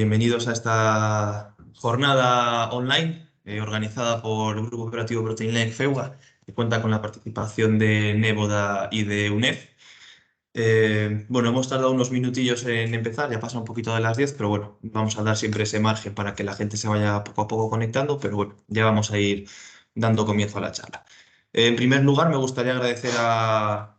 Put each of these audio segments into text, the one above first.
Bienvenidos a esta jornada online organizada por el Grupo Operativo Protein FEUGA, que cuenta con la participación de Néboda y de UNEF. Bueno, hemos tardado unos minutillos en empezar, ya pasa un poquito de las 10, pero bueno, vamos a dar siempre ese margen para que la gente se vaya poco a poco conectando, pero bueno, ya vamos a ir dando comienzo a la charla. En primer lugar, me gustaría agradecer a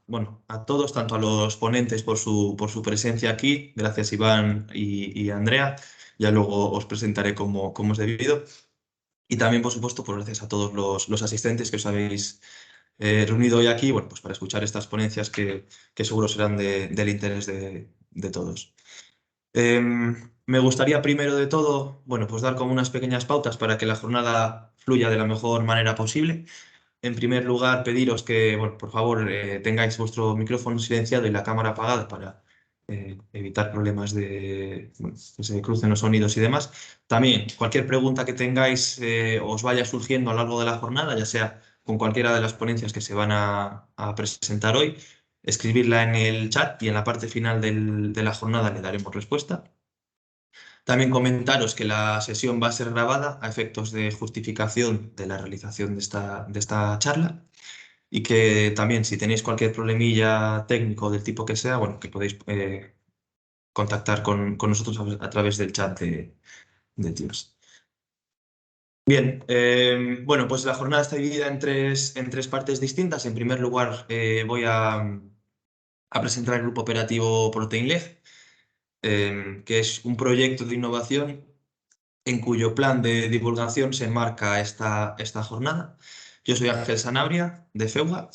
todos, tanto a los ponentes por su presencia aquí. Gracias, Iván y Andrea. Ya luego os presentaré cómo es debido. Y también, por supuesto, pues gracias a todos los asistentes que os habéis reunido hoy aquí, bueno, pues para escuchar estas ponencias que seguro serán del interés de todos. Me gustaría primero de todo, bueno, pues dar como unas pequeñas pautas para que la jornada fluya de la mejor manera posible. En primer lugar, pediros que, bueno, por favor, tengáis vuestro micrófono silenciado y la cámara apagada para evitar problemas bueno, que se crucen los sonidos y demás. También, cualquier pregunta que tengáis os vaya surgiendo a lo largo de la jornada, ya sea con cualquiera de las ponencias que se van a presentar hoy, escribirla en el chat y en la parte final de la jornada le daremos respuesta. También comentaros que la sesión va a ser grabada a efectos de justificación de la realización de esta charla y que también si tenéis cualquier problemilla técnico del tipo que sea, bueno, que podéis contactar con nosotros a través del chat de Teams. Bien, bueno, pues la jornada está dividida en tres partes distintas. En primer lugar, voy a presentar el grupo operativo ProteinLeg, que es un proyecto de innovación en cuyo plan de divulgación se enmarca esta jornada. Yo soy Ángel Sanabria, de FEUGA.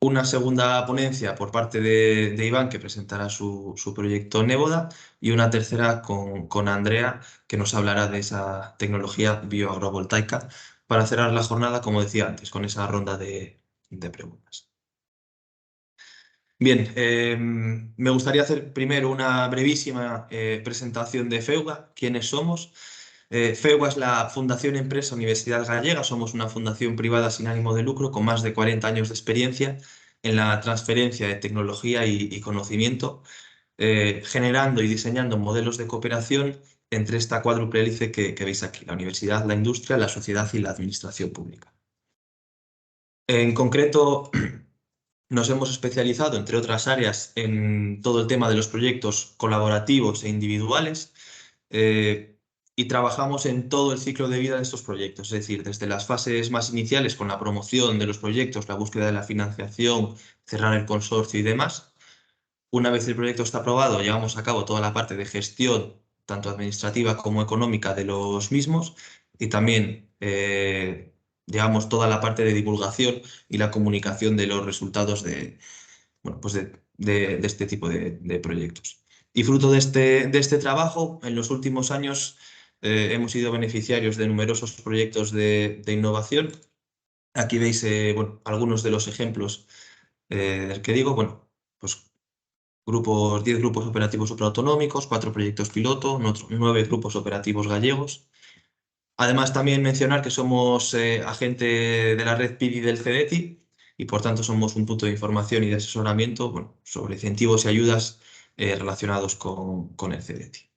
Una segunda ponencia por parte de Iván, que presentará su proyecto Néboda, y una tercera con Andrea, que nos hablará de esa tecnología bioagrovoltaica, para cerrar la jornada, como decía antes, con esa ronda de preguntas. Bien, me gustaría hacer primero una brevísima presentación de FEUGA, quiénes somos. FEUGA es la Fundación Empresa Universidad Gallega. Somos una fundación privada sin ánimo de lucro con más de 40 años de experiencia en la transferencia de tecnología y conocimiento, generando y diseñando modelos de cooperación entre esta cuádruple hélice que veis aquí: la universidad, la industria, la sociedad y la administración pública. En concreto, nos hemos especializado, entre otras áreas, en todo el tema de los proyectos colaborativos e individuales, y trabajamos en todo el ciclo de vida de estos proyectos, es decir, desde las fases más iniciales con la promoción de los proyectos, la búsqueda de la financiación, cerrar el consorcio y demás. Una vez el proyecto está aprobado, llevamos a cabo toda la parte de gestión, tanto administrativa como económica, de los mismos, y también llevamos toda la parte de divulgación y la comunicación de los resultados bueno, pues de este tipo de proyectos. Y fruto de este trabajo, en los últimos años hemos sido beneficiarios de numerosos proyectos de innovación. Aquí veis bueno, algunos de los ejemplos del que digo. Bueno, pues 10 grupos operativos supraautonómicos, 4 proyectos piloto, 9 grupos operativos gallegos. Además, también mencionar que somos agente de la red PIDI del CDTI y, por tanto, somos un punto de información y de asesoramiento, bueno, sobre incentivos y ayudas relacionados con el CDTI.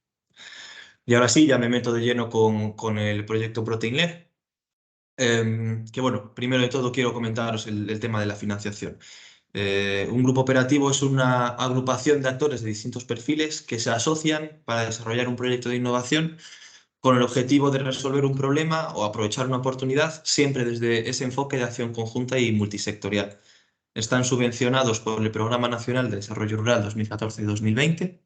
Y ahora sí, ya me meto de lleno con el proyecto ProteinLeg, que, bueno, primero de todo quiero comentaros el tema de la financiación. Un grupo operativo es una agrupación de actores de distintos perfiles que se asocian para desarrollar un proyecto de innovación con el objetivo de resolver un problema o aprovechar una oportunidad, siempre desde ese enfoque de acción conjunta y multisectorial. Están subvencionados por el Programa Nacional de Desarrollo Rural 2014-2020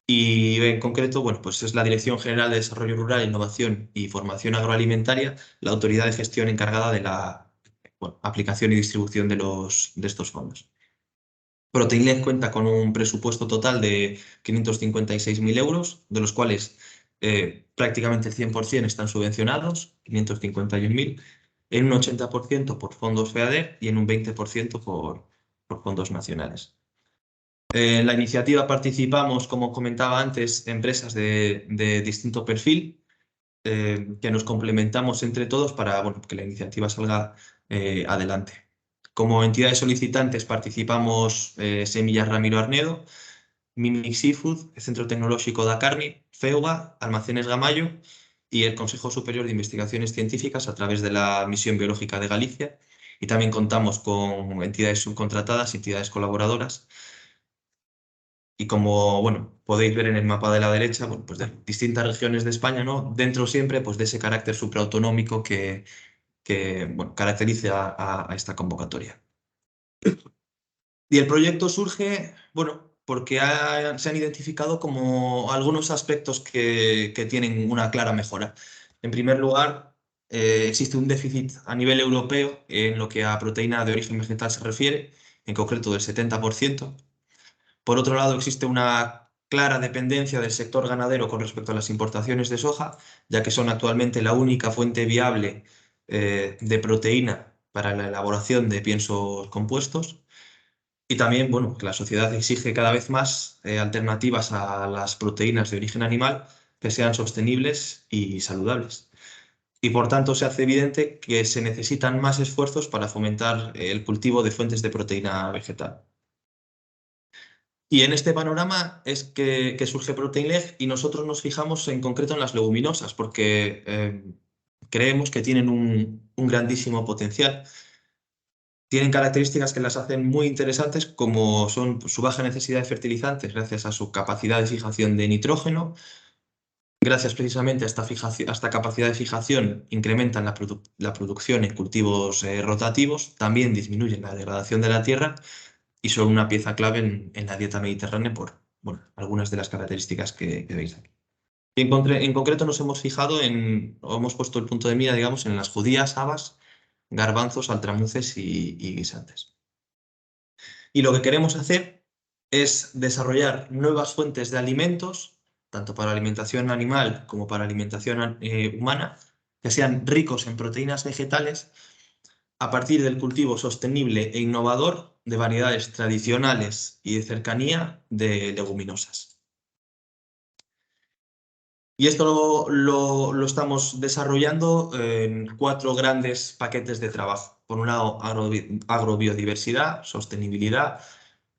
y, en concreto, bueno, pues es la Dirección General de Desarrollo Rural, Innovación y Formación Agroalimentaria la autoridad de gestión encargada de la, bueno, aplicación y distribución de estos fondos. ProteinLeg cuenta con un presupuesto total de 556.000 euros, de los cuales prácticamente el 100% están subvencionados, 551.000, en un 80% por fondos FEADER y en un 20% por fondos nacionales. En la iniciativa participamos, como comentaba antes, empresas de distinto perfil, que nos complementamos entre todos para, bueno, que la iniciativa salga adelante. Como entidades solicitantes participamos Semillas Ramiro Arnedo, Mimic Seafood, el Centro Tecnológico da Carni, FEUGA, Almacenes Gamayo y el Consejo Superior de Investigaciones Científicas a través de la Misión Biológica de Galicia. Y también contamos con entidades subcontratadas, entidades colaboradoras. Y como bueno, podéis ver en el mapa de la derecha, bueno, pues de distintas regiones de España, ¿no? Dentro siempre pues, de ese carácter supraautonómico que bueno, caracteriza a esta convocatoria. Y el proyecto surge, bueno, porque se han identificado como algunos aspectos que tienen una clara mejora. En primer lugar, existe un déficit a nivel europeo en lo que a proteína de origen vegetal se refiere, en concreto del 70%. Por otro lado, existe una clara dependencia del sector ganadero con respecto a las importaciones de soja, ya que son actualmente la única fuente viable de proteína para la elaboración de piensos compuestos. Y también, bueno, que la sociedad exige cada vez más alternativas a las proteínas de origen animal que sean sostenibles y saludables. Y por tanto se hace evidente que se necesitan más esfuerzos para fomentar el cultivo de fuentes de proteína vegetal. Y en este panorama es que surge Proteinleg y nosotros nos fijamos en concreto en las leguminosas porque creemos que tienen un grandísimo potencial. Tienen características que las hacen muy interesantes, como son su baja necesidad de fertilizantes gracias a su capacidad de fijación de nitrógeno. Gracias precisamente a a esta capacidad de fijación, incrementan la producción en cultivos rotativos, también disminuyen la degradación de la tierra y son una pieza clave en la dieta mediterránea por bueno, algunas de las características que veis aquí. Y en concreto nos hemos fijado o hemos puesto el punto de mira, digamos, en las judías, habas, garbanzos, altramuces y guisantes. Y lo que queremos hacer es desarrollar nuevas fuentes de alimentos, tanto para alimentación animal como para alimentación humana, que sean ricos en proteínas vegetales a partir del cultivo sostenible e innovador de variedades tradicionales y de cercanía de leguminosas. Y esto lo estamos desarrollando en 4 grandes paquetes de trabajo. Por un lado, agrobiodiversidad, sostenibilidad,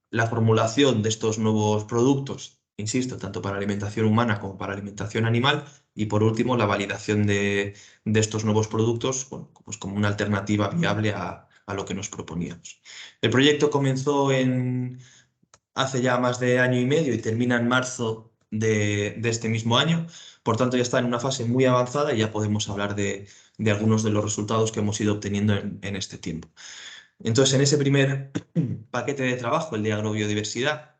la formulación de estos nuevos productos, insisto, tanto para alimentación humana como para alimentación animal, y por último, la validación de estos nuevos productos bueno, pues como una alternativa viable a lo que nos proponíamos. El proyecto comenzó hace ya más de año y medio y termina en marzo de este mismo año. Por tanto, ya está en una fase muy avanzada y ya podemos hablar de algunos de los resultados que hemos ido obteniendo en este tiempo. Entonces, en ese primer paquete de trabajo, el de agrobiodiversidad,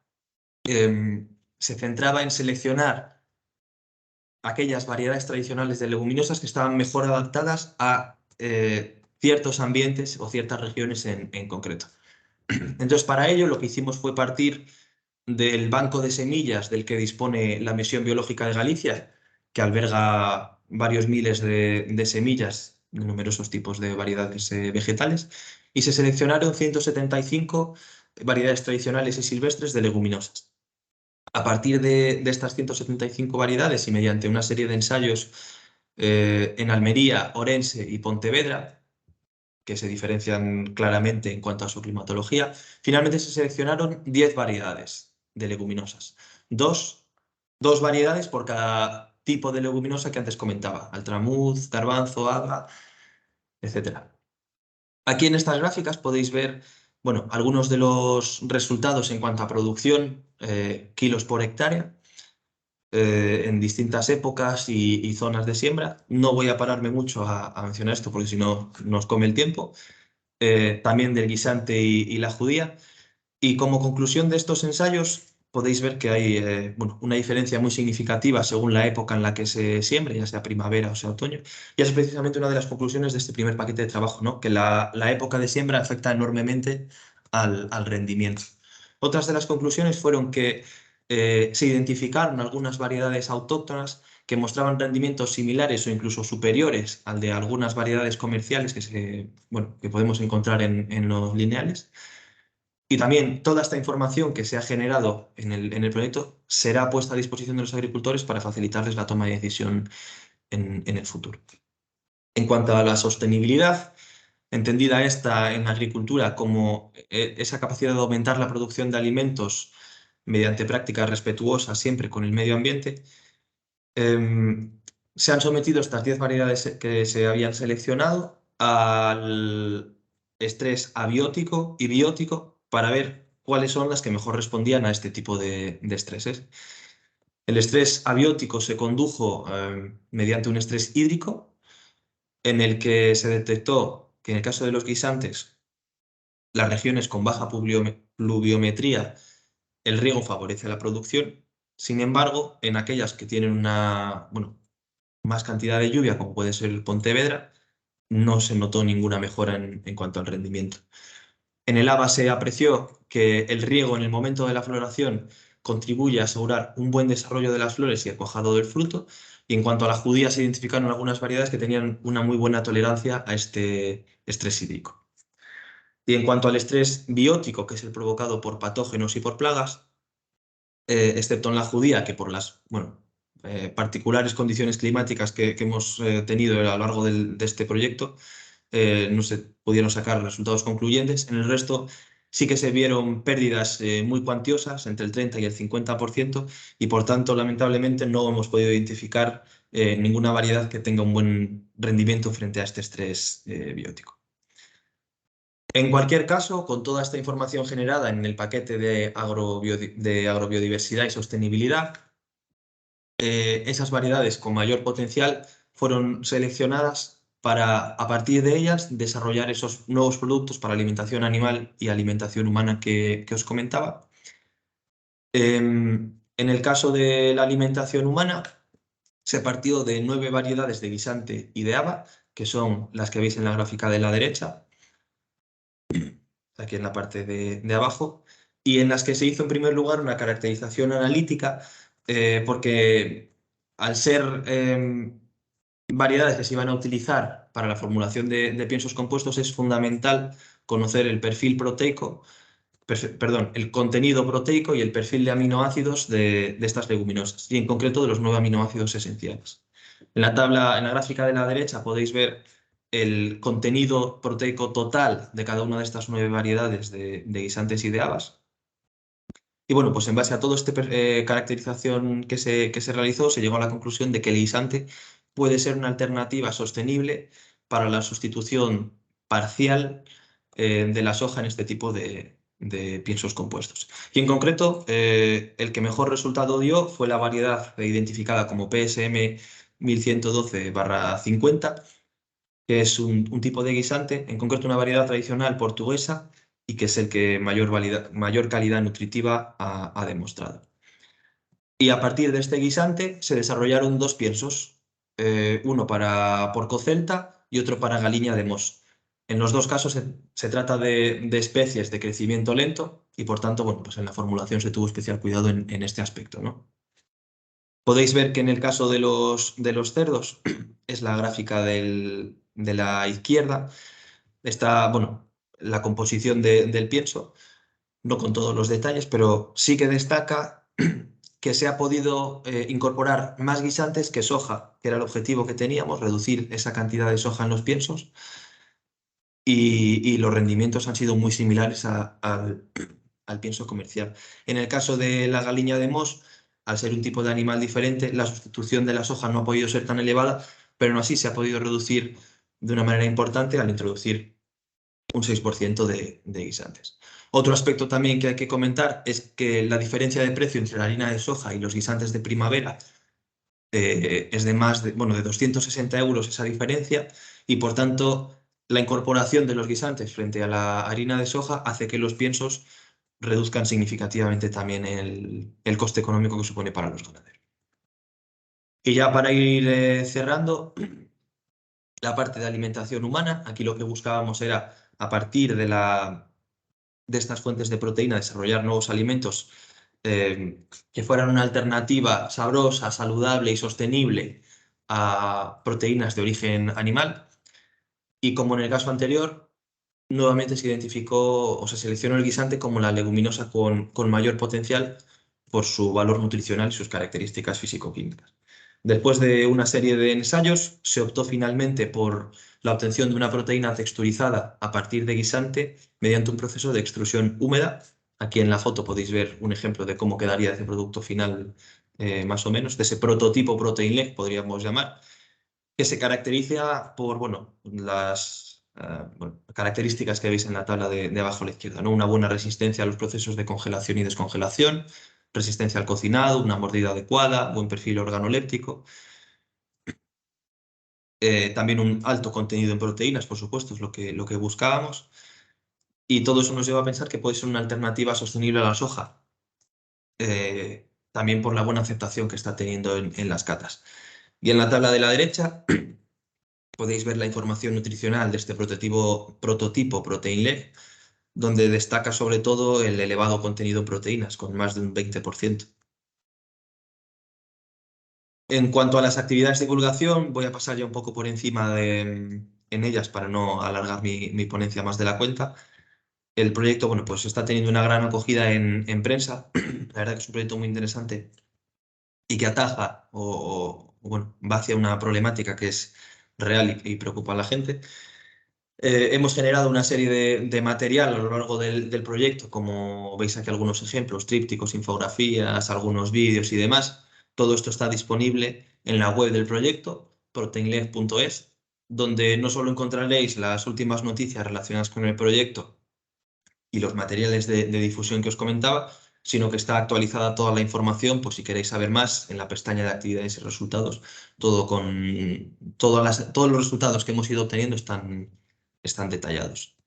se centraba en seleccionar aquellas variedades tradicionales de leguminosas que estaban mejor adaptadas a ciertos ambientes o ciertas regiones en concreto. Entonces, para ello, lo que hicimos fue partir del banco de semillas del que dispone la Misión Biológica de Galicia, que alberga varios miles de semillas de numerosos tipos de variedades vegetales, y se seleccionaron 175 variedades tradicionales y silvestres de leguminosas. A partir de estas 175 variedades y mediante una serie de ensayos en Almería, Orense y Pontevedra, que se diferencian claramente en cuanto a su climatología, finalmente se seleccionaron 10 variedades de leguminosas. Dos variedades por cada tipo de leguminosa que antes comentaba, altramuz, garbanzo, haba, etc. Aquí en estas gráficas podéis ver bueno, algunos de los resultados en cuanto a producción, kilos por hectárea, en distintas épocas y zonas de siembra. No voy a pararme mucho a mencionar esto porque si no nos come el tiempo. También del guisante y la judía. Y como conclusión de estos ensayos, podéis ver que hay bueno, una diferencia muy significativa según la época en la que se siembre, ya sea primavera o sea otoño. Y es precisamente una de las conclusiones de este primer paquete de trabajo, ¿no? Que la época de siembra afecta enormemente al rendimiento. Otras de las conclusiones fueron que se identificaron algunas variedades autóctonas que mostraban rendimientos similares o incluso superiores al de algunas variedades comerciales bueno, que podemos encontrar en los lineales. Y también toda esta información que se ha generado en el proyecto será puesta a disposición de los agricultores para facilitarles la toma de decisión en el futuro. En cuanto a la sostenibilidad, entendida esta en agricultura como esa capacidad de aumentar la producción de alimentos mediante prácticas respetuosas siempre con el medio ambiente, se han sometido estas 10 variedades que se habían seleccionado al estrés abiótico y biótico para ver cuáles son las que mejor respondían a este tipo de estreses. El estrés abiótico se condujo mediante un estrés hídrico en el que se detectó que en el caso de los guisantes, las regiones con baja pluviometría, el riego favorece la producción. Sin embargo, en aquellas que tienen más cantidad de lluvia, como puede ser el Pontevedra, no se notó ninguna mejora en cuanto al rendimiento. En el ABA se apreció que el riego en el momento de la floración contribuye a asegurar un buen desarrollo de las flores y el cuajado del fruto. Y en cuanto a la judía, se identificaron algunas variedades que tenían una muy buena tolerancia a este estrés hídrico. Y en cuanto al estrés biótico, que es el provocado por patógenos y por plagas, excepto en la judía, que por las particulares condiciones climáticas que hemos tenido a lo largo de este proyecto, no se pudieron sacar resultados concluyentes. En el resto sí que se vieron pérdidas muy cuantiosas, entre el 30 y el 50%, y por tanto, lamentablemente, no hemos podido identificar ninguna variedad que tenga un buen rendimiento frente a este estrés biótico. En cualquier caso, con toda esta información generada en el paquete de agrobiodiversidad y sostenibilidad, esas variedades con mayor potencial fueron seleccionadas para, a partir de ellas, desarrollar esos nuevos productos para alimentación animal y alimentación humana que os comentaba. En el caso de la alimentación humana, se partió de 9 variedades de guisante y de haba, que son las que veis en la gráfica de la derecha, aquí en la parte de abajo, y en las que se hizo en primer lugar una caracterización analítica, porque al ser variedades que se iban a utilizar para la formulación de piensos compuestos, es fundamental conocer el perfil proteico, el contenido proteico y el perfil de aminoácidos de estas leguminosas, y en concreto de los 9 aminoácidos esenciales. En la tabla, en la gráfica de la derecha, podéis ver el contenido proteico total de cada una de estas 9 variedades de guisantes y de habas. Y bueno, pues en base a toda esta caracterización que se realizó, se llegó a la conclusión de que el guisante puede ser una alternativa sostenible para la sustitución parcial de la soja en este tipo de piensos compuestos. Y en concreto, el que mejor resultado dio fue la variedad identificada como PSM 1112-50, que es un tipo de guisante, en concreto una variedad tradicional portuguesa, y que es el que mayor calidad nutritiva ha demostrado. Y a partir de este guisante se desarrollaron 2 piensos, uno para porco celta y otro para galiña de Mos. En los 2 casos se trata de especies de crecimiento lento y por tanto, bueno, pues en la formulación se tuvo especial cuidado en este aspecto, ¿no? Podéis ver que en el caso de los cerdos, es la gráfica de la izquierda, está, bueno, la composición del pienso, no con todos los detalles, pero sí que destaca que se ha podido incorporar más guisantes que soja, que era el objetivo que teníamos, reducir esa cantidad de soja en los piensos, y los rendimientos han sido muy similares al pienso comercial. En el caso de la galiña de Mos, al ser un tipo de animal diferente, la sustitución de la soja no ha podido ser tan elevada, pero aún así se ha podido reducir de una manera importante al introducir un 6% de guisantes. Otro aspecto también que hay que comentar es que la diferencia de precio entre la harina de soja y los guisantes de primavera es de más de 260 euros esa diferencia, y por tanto la incorporación de los guisantes frente a la harina de soja hace que los piensos reduzcan significativamente también el coste económico que supone para los ganaderos. Y ya para ir cerrando, la parte de alimentación humana, aquí lo que buscábamos era, a partir de estas fuentes de proteína, desarrollar nuevos alimentos que fueran una alternativa sabrosa, saludable y sostenible a proteínas de origen animal. Y como en el caso anterior, nuevamente se identificó o se seleccionó el guisante como la leguminosa con mayor potencial por su valor nutricional y sus características físico-químicas. Después de una serie de ensayos, se optó finalmente por la obtención de una proteína texturizada a partir de guisante mediante un proceso de extrusión húmeda Aquí en la foto podéis ver un ejemplo de cómo quedaría ese producto final, más o menos, de ese prototipo Protein Leg, podríamos llamar, que se caracteriza por, bueno, las características que veis en la tabla de abajo a la izquierda, ¿no? Una buena resistencia a los procesos de congelación y descongelación, resistencia al cocinado, una mordida adecuada, buen perfil organoléptico, también un alto contenido en proteínas, por supuesto, es lo que buscábamos. Y todo eso nos lleva a pensar que puede ser una alternativa sostenible a la soja, también por la buena aceptación que está teniendo en las catas. Y en la tabla de la derecha podéis ver la información nutricional de este prototipo Protein Leg, donde destaca sobre todo el elevado contenido en proteínas, con más de un 20%. En cuanto a las actividades de divulgación, voy a pasar ya un poco por encima en ellas para no alargar mi ponencia más de la cuenta. El proyecto, bueno, pues está teniendo una gran acogida en prensa. La verdad que es un proyecto muy interesante y que ataja bueno, va hacia una problemática que es real y preocupa a la gente. Hemos generado una serie de material a lo largo del proyecto, como veis aquí algunos ejemplos, trípticos, infografías, algunos vídeos y demás. Todo esto está disponible en la web del proyecto, proteinleg.es, donde no solo encontraréis las últimas noticias relacionadas con el proyecto y los materiales de difusión que os comentaba, sino que está actualizada toda la información por si queréis saber más en la pestaña de actividades y resultados. Todos los resultados que hemos ido obteniendo están detallados.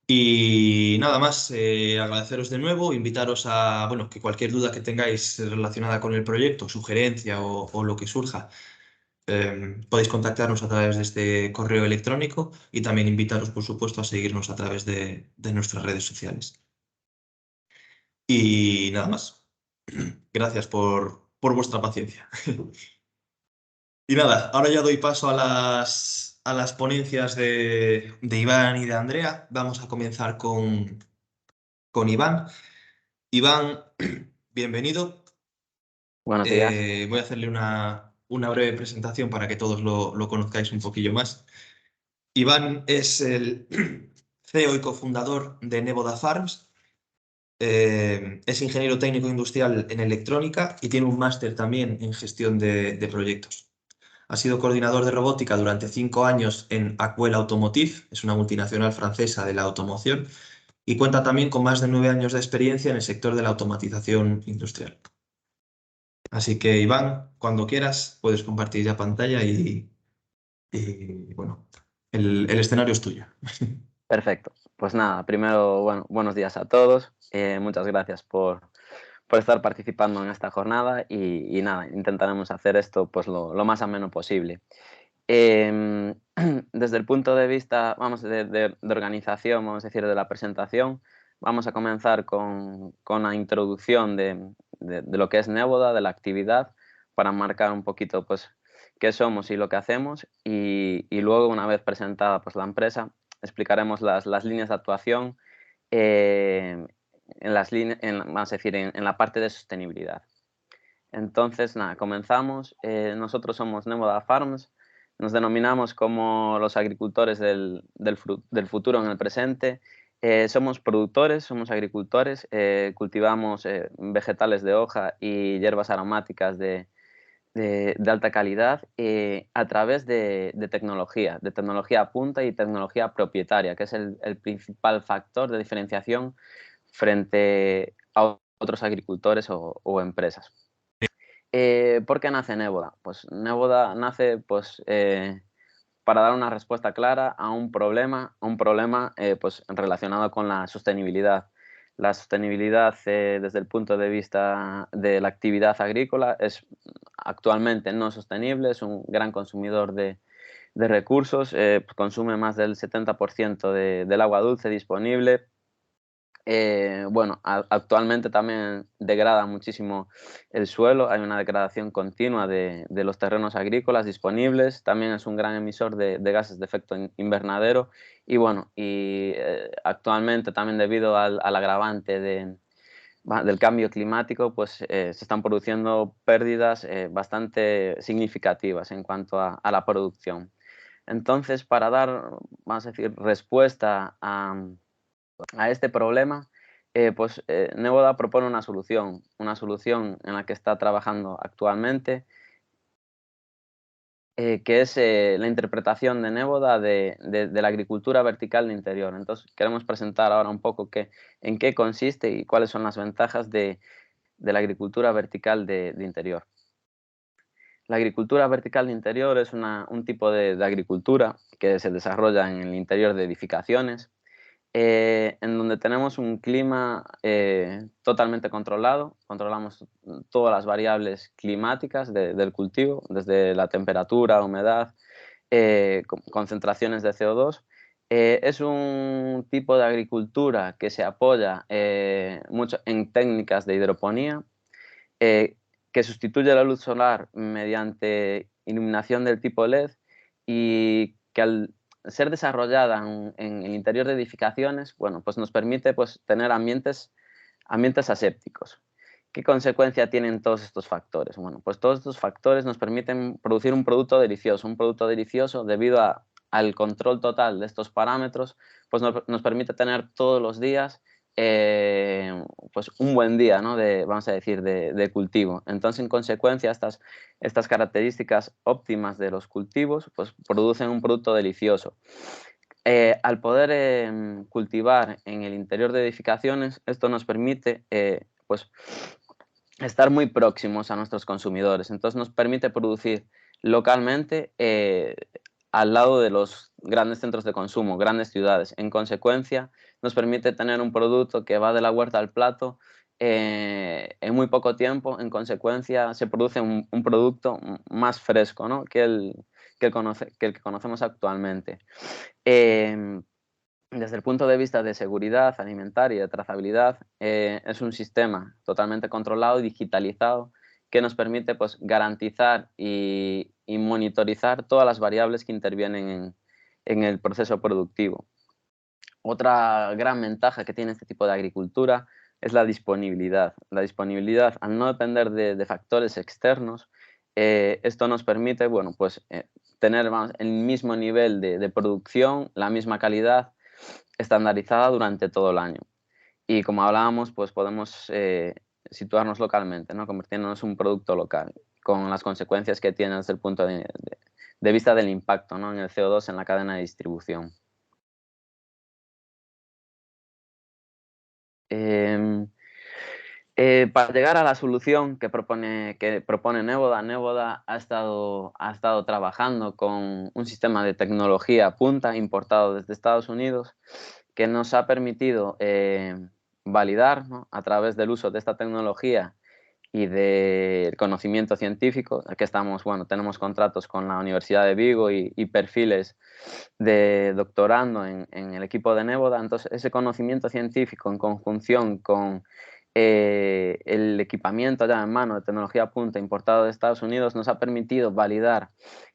Y nada más, agradeceros de nuevo, invitaros a, bueno, que cualquier duda que tengáis relacionada con el proyecto, sugerencia o lo que surja, podéis contactarnos a través de este correo electrónico y también invitaros, por supuesto, a seguirnos a través de nuestras redes sociales. Y nada más. Gracias por vuestra paciencia. Y nada, ahora ya doy paso a las ponencias de Iván y de Andrea. Vamos a comenzar con Iván. Iván, bienvenido. Buenos días. Voy a hacerle una breve presentación para que todos lo conozcáis un poquillo más. Iván es el CEO y cofundador de Neboda Farms. Es ingeniero técnico industrial en electrónica y tiene un máster también en gestión de proyectos. Ha sido coordinador de robótica durante 5 años en Aquel Automotive, es una multinacional francesa de la automoción, y cuenta también con más de 9 años de experiencia en el sector de la automatización industrial. Así que, Iván, cuando quieras, puedes compartir ya pantalla y, bueno, el escenario es tuyo. Perfecto. Pues nada, primero, bueno, buenos días a todos. Muchas gracias por estar participando en esta jornada y nada, intentaremos hacer esto pues lo más ameno posible. Em, Desde el punto de vista, vamos, de organización, vamos a decir, de la presentación, vamos a comenzar con la introducción de lo que es Neboda, de la actividad, para marcar un poquito pues qué somos y lo que hacemos y luego, una vez presentada pues la empresa, explicaremos las líneas de actuación vamos a decir, en la parte de sostenibilidad. Entonces, nada, comenzamos. Nosotros somos Neboda Farms, nos denominamos como los agricultores del futuro en el presente. Somos productores, somos agricultores, cultivamos vegetales de hoja y hierbas aromáticas de alta calidad a través de tecnología a punta y tecnología propietaria, que es el principal factor de diferenciación frente a otros agricultores o empresas. ¿Por qué nace Neboda? Pues Neboda nace pues, para dar una respuesta clara a un problema pues, relacionado con la sostenibilidad. La sostenibilidad desde el punto de vista de la actividad agrícola es actualmente no sostenible, es un gran consumidor de recursos, consume más del 70% del agua dulce disponible. Bueno, actualmente también degrada muchísimo el suelo, hay una degradación continua de los terrenos agrícolas disponibles, también es un gran emisor de gases de efecto invernadero y bueno, actualmente también debido al agravante del cambio climático, pues se están produciendo pérdidas bastante significativas en cuanto a la producción. Entonces, para dar, vamos a decir, respuesta a este problema, Néboda propone una solución en la que está trabajando actualmente, que es la interpretación de Néboda de la agricultura vertical de interior. Entonces, queremos presentar ahora un poco en qué consiste y cuáles son las ventajas de la agricultura vertical de interior. La agricultura vertical de interior es un tipo de agricultura que se desarrolla en el interior de edificaciones, en donde tenemos un clima totalmente controlado. Controlamos todas las variables climáticas del cultivo, desde la temperatura, humedad, concentraciones de CO2. Es un tipo de agricultura que se apoya mucho en técnicas de hidroponía, eh, que sustituye la luz solar mediante iluminación del tipo LED y que al ser desarrollada en el interior de edificaciones, bueno, pues nos permite pues, tener ambientes asépticos. ¿Qué consecuencia tienen todos estos factores? Bueno, pues todos estos factores nos permiten producir un producto delicioso debido al control total de estos parámetros, pues nos permite tener todos los días pues un buen día, ¿no? Vamos a decir, de cultivo. Entonces, en consecuencia, estas características óptimas de los cultivos pues, producen un producto delicioso. Al poder cultivar en el interior de edificaciones, esto nos permite pues, estar muy próximos a nuestros consumidores. Entonces nos permite producir localmente al lado de los grandes centros de consumo, grandes ciudades. En consecuencia, nos permite tener un producto que va de la huerta al plato en muy poco tiempo. En consecuencia, se produce un producto más fresco, ¿no? que el que conocemos actualmente. Desde el punto de vista de seguridad alimentaria y de trazabilidad, es un sistema totalmente controlado y digitalizado que nos permite pues, garantizar y monitorizar todas las variables que intervienen en el proceso productivo. Otra gran ventaja que tiene este tipo de agricultura es la disponibilidad. La disponibilidad, al no depender de factores externos, esto nos permite bueno, pues, tener el mismo nivel de producción, la misma calidad, estandarizada durante todo el año. Y como hablábamos, pues podemos situarnos localmente, ¿no? Convirtiéndonos en un producto local, con las consecuencias que tiene desde el punto de vista del impacto, ¿no? En el CO2 en la cadena de distribución. Em, para llegar a la solución que propone Néboda, Néboda ha estado trabajando con un sistema de tecnología punta importado desde Estados Unidos que nos ha permitido validar, ¿no? A través del uso de esta tecnología y del conocimiento científico, que bueno, tenemos contratos con la Universidad de Vigo y perfiles de doctorando en el equipo de Néboda. Entonces, ese conocimiento científico en conjunción con el equipamiento ya en mano de tecnología punta importado de Estados Unidos nos ha permitido validar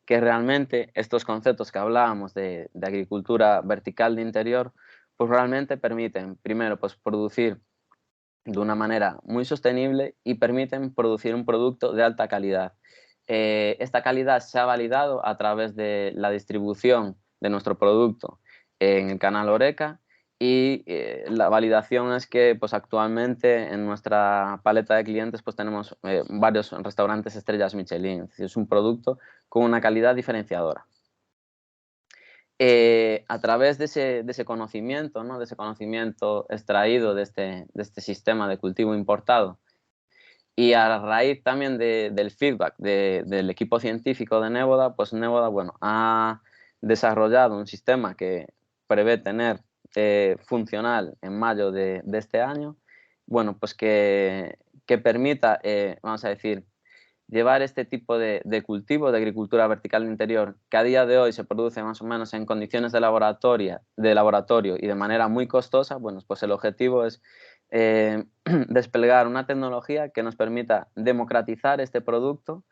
que realmente estos conceptos que hablábamos de agricultura vertical de interior, pues realmente permiten, primero, pues producir de una manera muy sostenible y permiten producir un producto de alta calidad. Esta calidad se ha validado a través de la distribución de nuestro producto en el canal Horeca y la validación es que pues, actualmente en nuestra paleta de clientes pues, tenemos varios restaurantes estrellas Michelin. Es decir, es un producto con una calidad diferenciadora. A través de ese conocimiento, ¿no? De ese conocimiento extraído de este sistema de cultivo importado y a raíz también del feedback del equipo científico de Néboda, pues Néboda bueno, ha desarrollado un sistema que prevé tener funcional en mayo de este año, bueno, pues que permita, vamos a decir, llevar este tipo de cultivo de agricultura vertical interior, que a día de hoy se produce más o menos en condiciones de laboratorio y de manera muy costosa, bueno, pues el objetivo es desplegar una tecnología que nos permita democratizar este producto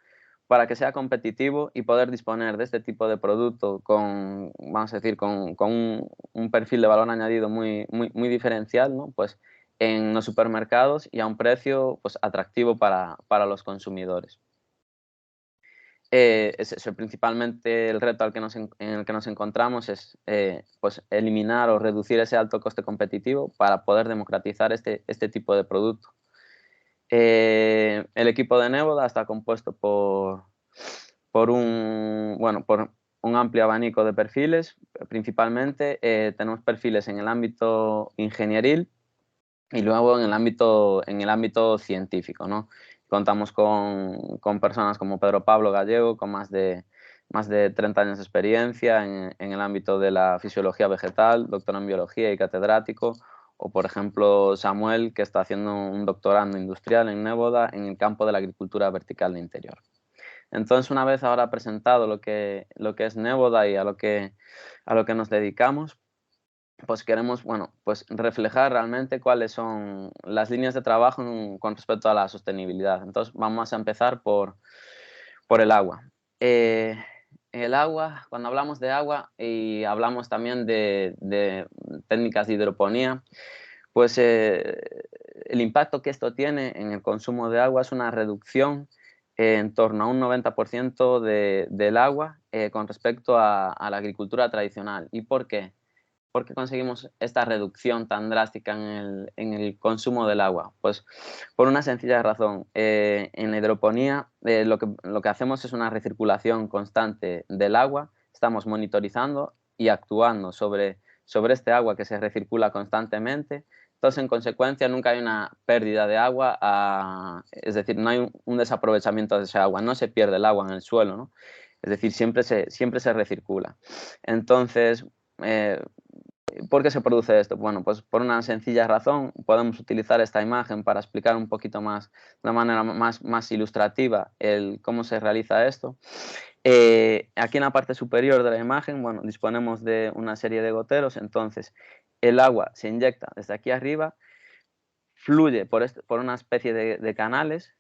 para que sea competitivo y poder disponer de este tipo de producto con, vamos a decir, con un perfil de valor añadido muy diferencial, ¿no? Pues en los supermercados y a un precio pues, atractivo para los consumidores. Es eso, principalmente el reto en el que nos encontramos es pues eliminar o reducir ese alto coste competitivo para poder democratizar este tipo de producto. El equipo de Neboda está compuesto por un amplio abanico de perfiles. Principalmente tenemos perfiles en el ámbito ingenieril y luego en el ámbito científico, ¿no? Contamos con personas como Pedro Pablo Gallego, con más de 30 años de experiencia en el ámbito de la fisiología vegetal, doctor en biología y catedrático, o por ejemplo Samuel, que está haciendo un doctorando industrial en Neboda en el campo de la agricultura vertical de interior. Entonces, una vez ahora presentado lo que es Neboda y a lo que nos dedicamos, pues queremos, bueno, pues reflejar realmente cuáles son las líneas de trabajo con respecto a la sostenibilidad. Entonces, vamos a empezar por el agua. Eh, el agua, cuando hablamos de agua y hablamos también de técnicas de hidroponía, pues el impacto que esto tiene en el consumo de agua es una reducción en torno a un 90% del agua con respecto a la agricultura tradicional. ¿Y por qué? ¿Por qué conseguimos esta reducción tan drástica en el consumo del agua? Pues por una sencilla razón. En la hidroponía lo que hacemos es una recirculación constante del agua, estamos monitorizando y actuando sobre este agua que se recircula constantemente. Entonces, en consecuencia, nunca hay una pérdida de agua, es decir, no hay un desaprovechamiento de ese agua, no se pierde el agua en el suelo, ¿no? Es decir, siempre se recircula. Entonces, eh, ¿por qué se produce esto? Bueno, pues por una sencilla razón, podemos utilizar esta imagen para explicar un poquito más, de una manera más ilustrativa, cómo se realiza esto. Aquí en la parte superior de la imagen, bueno, disponemos de una serie de goteros, entonces el agua se inyecta desde aquí arriba, fluye por una especie de canales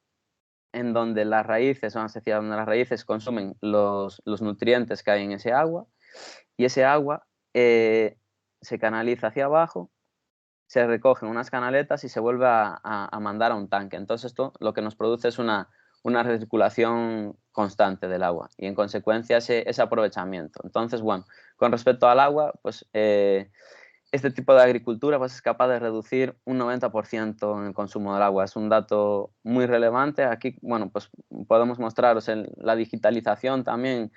en donde las raíces, donde las raíces consumen los nutrientes que hay en ese agua, y ese agua se canaliza hacia abajo, se recogen unas canaletas y se vuelve a mandar a un tanque. Entonces esto lo que nos produce es una recirculación constante del agua y en consecuencia ese aprovechamiento. Entonces, bueno, con respecto al agua, pues este tipo de agricultura pues, es capaz de reducir un 90% en el consumo del agua. Es un dato muy relevante. Aquí, bueno, pues podemos mostraros la digitalización también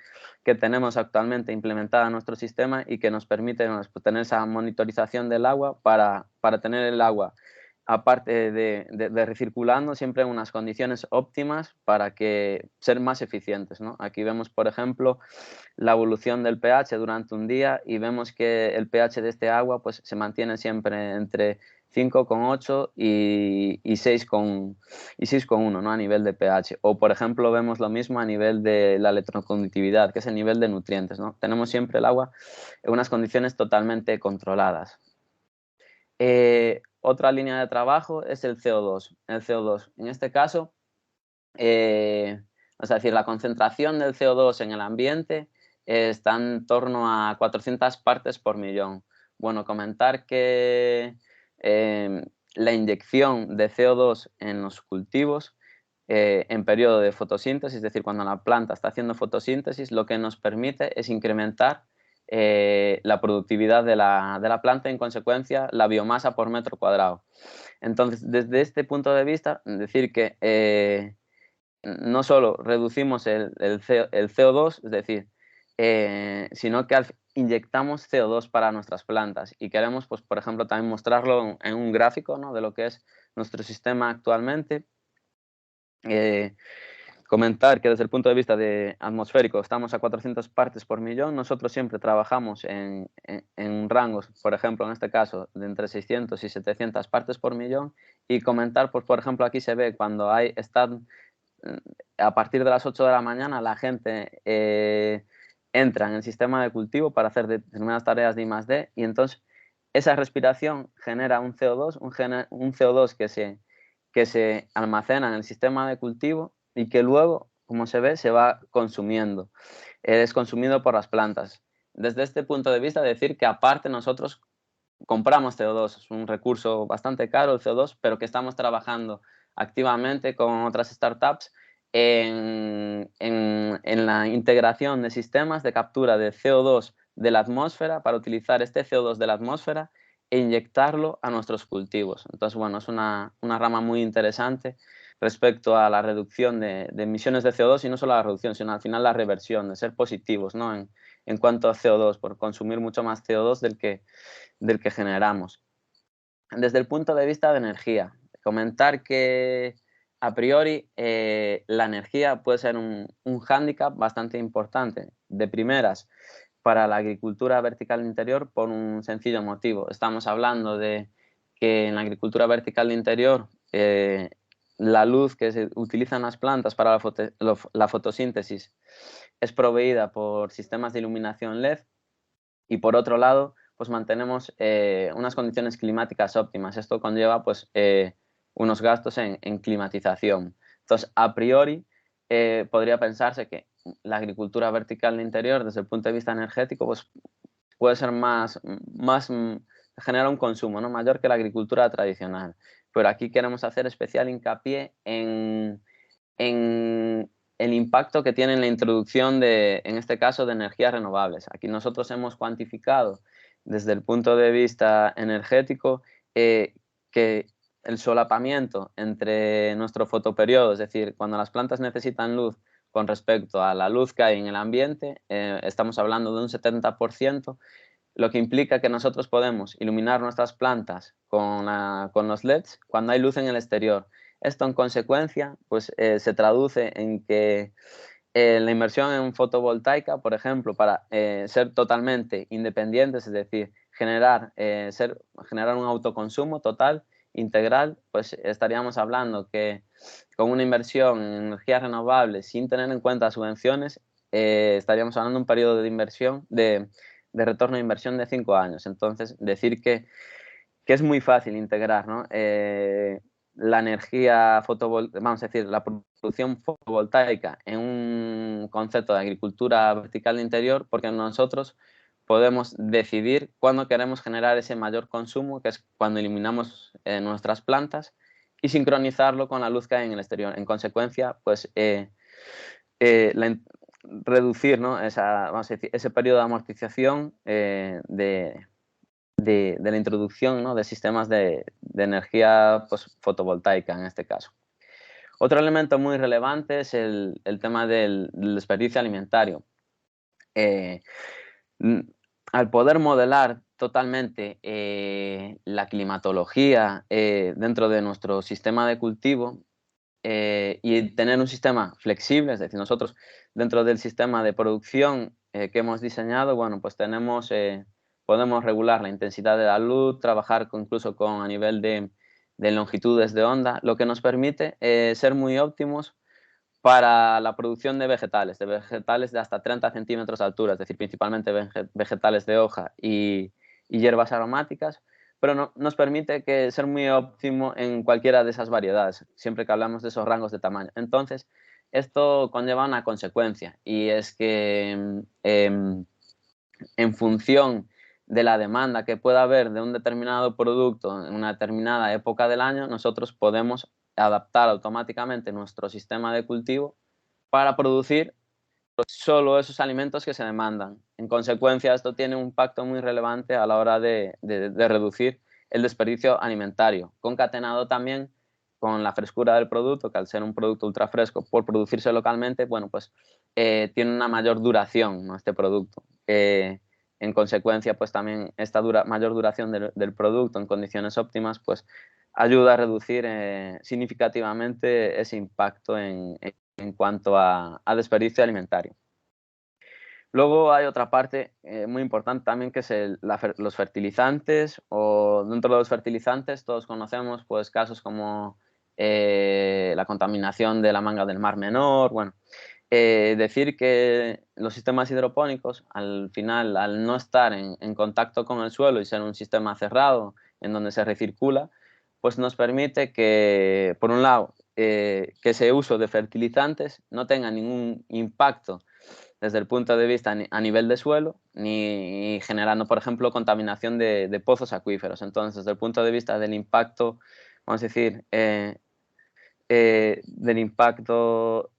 que tenemos actualmente implementada en nuestro sistema y que nos permite pues, tener esa monitorización del agua para tener el agua, aparte de recirculando, siempre en unas condiciones óptimas para que ser más eficientes, ¿no? Aquí vemos, por ejemplo, la evolución del pH durante un día y vemos que el pH de este agua pues, se mantiene siempre entre 5,8 y 6,1, ¿no? A nivel de pH. O, por ejemplo, vemos lo mismo a nivel de la electroconductividad, que es el nivel de nutrientes, ¿no? Tenemos siempre el agua en unas condiciones totalmente controladas. Otra línea de trabajo es el CO2. El CO2, en este caso, es decir, la concentración del CO2 en el ambiente está en torno a 400 partes por millón. Bueno, comentar que la inyección de CO2 en los cultivos en periodo de fotosíntesis, es decir, cuando la planta está haciendo fotosíntesis, lo que nos permite es incrementar la productividad de la planta y, en consecuencia, la biomasa por metro cuadrado. Entonces, desde este punto de vista, decir que no solo reducimos el CO2, es decir, sino que inyectamos CO2 para nuestras plantas y queremos, pues, por ejemplo, también mostrarlo en un gráfico, ¿no? De lo que es nuestro sistema actualmente. Comentar que desde el punto de vista atmosférico estamos a 400 partes por millón. Nosotros siempre trabajamos en rangos, por ejemplo, en este caso, de entre 600 y 700 partes por millón. Y comentar, pues, por ejemplo, aquí se ve cuando a partir de las 8 de la mañana la gente entra en el sistema de cultivo para hacer determinadas tareas de I+D y entonces esa respiración genera un CO2, un CO2 que se almacena en el sistema de cultivo y que luego, como se ve, se va consumiendo. Es consumido por las plantas. Desde este punto de vista, decir que aparte nosotros compramos CO2, es un recurso bastante caro el CO2, pero que estamos trabajando activamente con otras startups en en la integración de sistemas de captura de CO2 de la atmósfera para utilizar este CO2 de la atmósfera e inyectarlo a nuestros cultivos. Entonces, bueno, es una rama muy interesante respecto a la reducción de emisiones de CO2 y no solo la reducción, sino al final la reversión, de ser positivos, ¿no? En cuanto a CO2, por consumir mucho más CO2 del que generamos. Desde el punto de vista de energía, comentar que a priori la energía puede ser un hándicap bastante importante. De primeras, para la agricultura vertical interior por un sencillo motivo. Estamos hablando de que en la agricultura vertical interior la luz que se utiliza en las plantas para la fotosíntesis es proveída por sistemas de iluminación LED y por otro lado pues mantenemos unas condiciones climáticas óptimas. Esto conlleva pues unos gastos en climatización. Entonces, a priori, podría pensarse que la agricultura vertical de interior, desde el punto de vista energético, pues puede ser genera un consumo, ¿no?, mayor que la agricultura tradicional. Pero aquí queremos hacer especial hincapié en el impacto que tiene en la introducción en este caso, de energías renovables. Aquí nosotros hemos cuantificado desde el punto de vista energético que el solapamiento entre nuestro fotoperiodo, es decir, cuando las plantas necesitan luz con respecto a la luz que hay en el ambiente, estamos hablando de un 70%, lo que implica que nosotros podemos iluminar nuestras plantas con los LEDs cuando hay luz en el exterior. Esto, en consecuencia, pues, se traduce en que la inversión en fotovoltaica, por ejemplo, para ser totalmente independientes, es decir, generar un autoconsumo total, integral, pues estaríamos hablando que con una inversión en energías renovables sin tener en cuenta subvenciones, estaríamos hablando de un periodo de inversión, de retorno de inversión de 5 años. Entonces, decir que es muy fácil integrar, ¿no?, la energía vamos a decir, la producción fotovoltaica en un concepto de agricultura vertical de interior, porque nosotros podemos decidir cuándo queremos generar ese mayor consumo, que es cuando eliminamos nuestras plantas, y sincronizarlo con la luz que hay en el exterior. En consecuencia, pues reducir, ¿no?, vamos a decir, ese periodo de amortización de la introducción, ¿no?, de sistemas de energía pues, fotovoltaica en este caso. Otro elemento muy relevante es el tema del desperdicio alimentario. Al poder modelar totalmente la climatología dentro de nuestro sistema de cultivo y tener un sistema flexible, es decir, nosotros dentro del sistema de producción que hemos diseñado, bueno, pues podemos regular la intensidad de la luz, trabajar incluso a nivel de longitudes de onda, lo que nos permite ser muy óptimos para la producción de vegetales de hasta 30 centímetros de altura, es decir, principalmente vegetales de hoja y hierbas aromáticas, pero nos permite ser muy óptimo en cualquiera de esas variedades, siempre que hablamos de esos rangos de tamaño. Entonces, esto conlleva una consecuencia, y es que en función de la demanda que pueda haber de un determinado producto en una determinada época del año, nosotros podemos adaptar automáticamente nuestro sistema de cultivo para producir solo esos alimentos que se demandan. En consecuencia, esto tiene un impacto muy relevante a la hora de reducir el desperdicio alimentario, concatenado también con la frescura del producto, que al ser un producto ultra fresco por producirse localmente, bueno, pues tiene una mayor duración, ¿no?, este producto. En consecuencia, pues también esta mayor duración del producto en condiciones óptimas, pues ayuda a reducir significativamente ese impacto en cuanto a desperdicio alimentario. Luego hay otra parte muy importante también, que es los fertilizantes, o dentro de los fertilizantes todos conocemos pues casos como la contaminación de la manga del Mar Menor. Bueno, decir que los sistemas hidropónicos, al final, al no estar en contacto con el suelo y ser un sistema cerrado en donde se recircula, pues nos permite que, por un lado, que ese uso de fertilizantes no tenga ningún impacto desde el punto de vista a nivel de suelo, ni generando, por ejemplo, contaminación de pozos acuíferos. Entonces, desde el punto de vista del impacto, vamos a decir, del impacto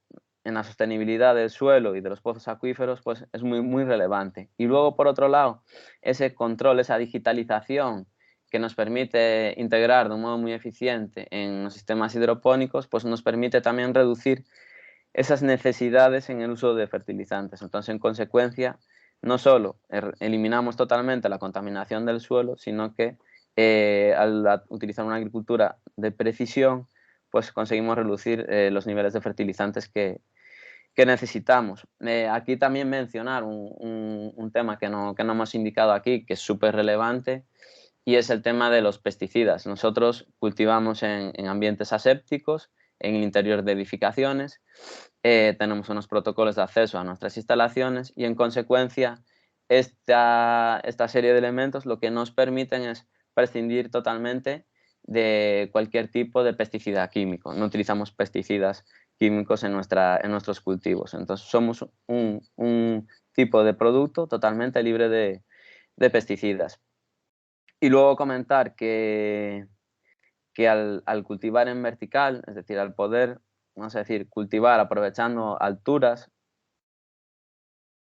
en la sostenibilidad del suelo y de los pozos acuíferos, pues es muy relevante. Y luego, por otro lado, ese control, esa digitalización que nos permite integrar de un modo muy eficiente en los sistemas hidropónicos, pues nos permite también reducir esas necesidades en el uso de fertilizantes. Entonces, en consecuencia, no solo eliminamos totalmente la contaminación del suelo, sino que al utilizar una agricultura de precisión, pues conseguimos reducir los niveles de fertilizantes que necesitamos. Aquí también mencionar un tema que no hemos indicado aquí, que es súper relevante, y es el tema de los pesticidas. Nosotros cultivamos en ambientes asépticos, en el interior de edificaciones, tenemos unos protocolos de acceso a nuestras instalaciones y, en consecuencia, esta serie de elementos lo que nos permiten es prescindir totalmente de cualquier tipo de pesticida químico. No utilizamos pesticidas químicos en nuestros cultivos. Entonces, somos un tipo de producto totalmente libre de pesticidas. Y luego comentar que al cultivar en vertical, es decir, al poder, vamos a decir, cultivar aprovechando alturas,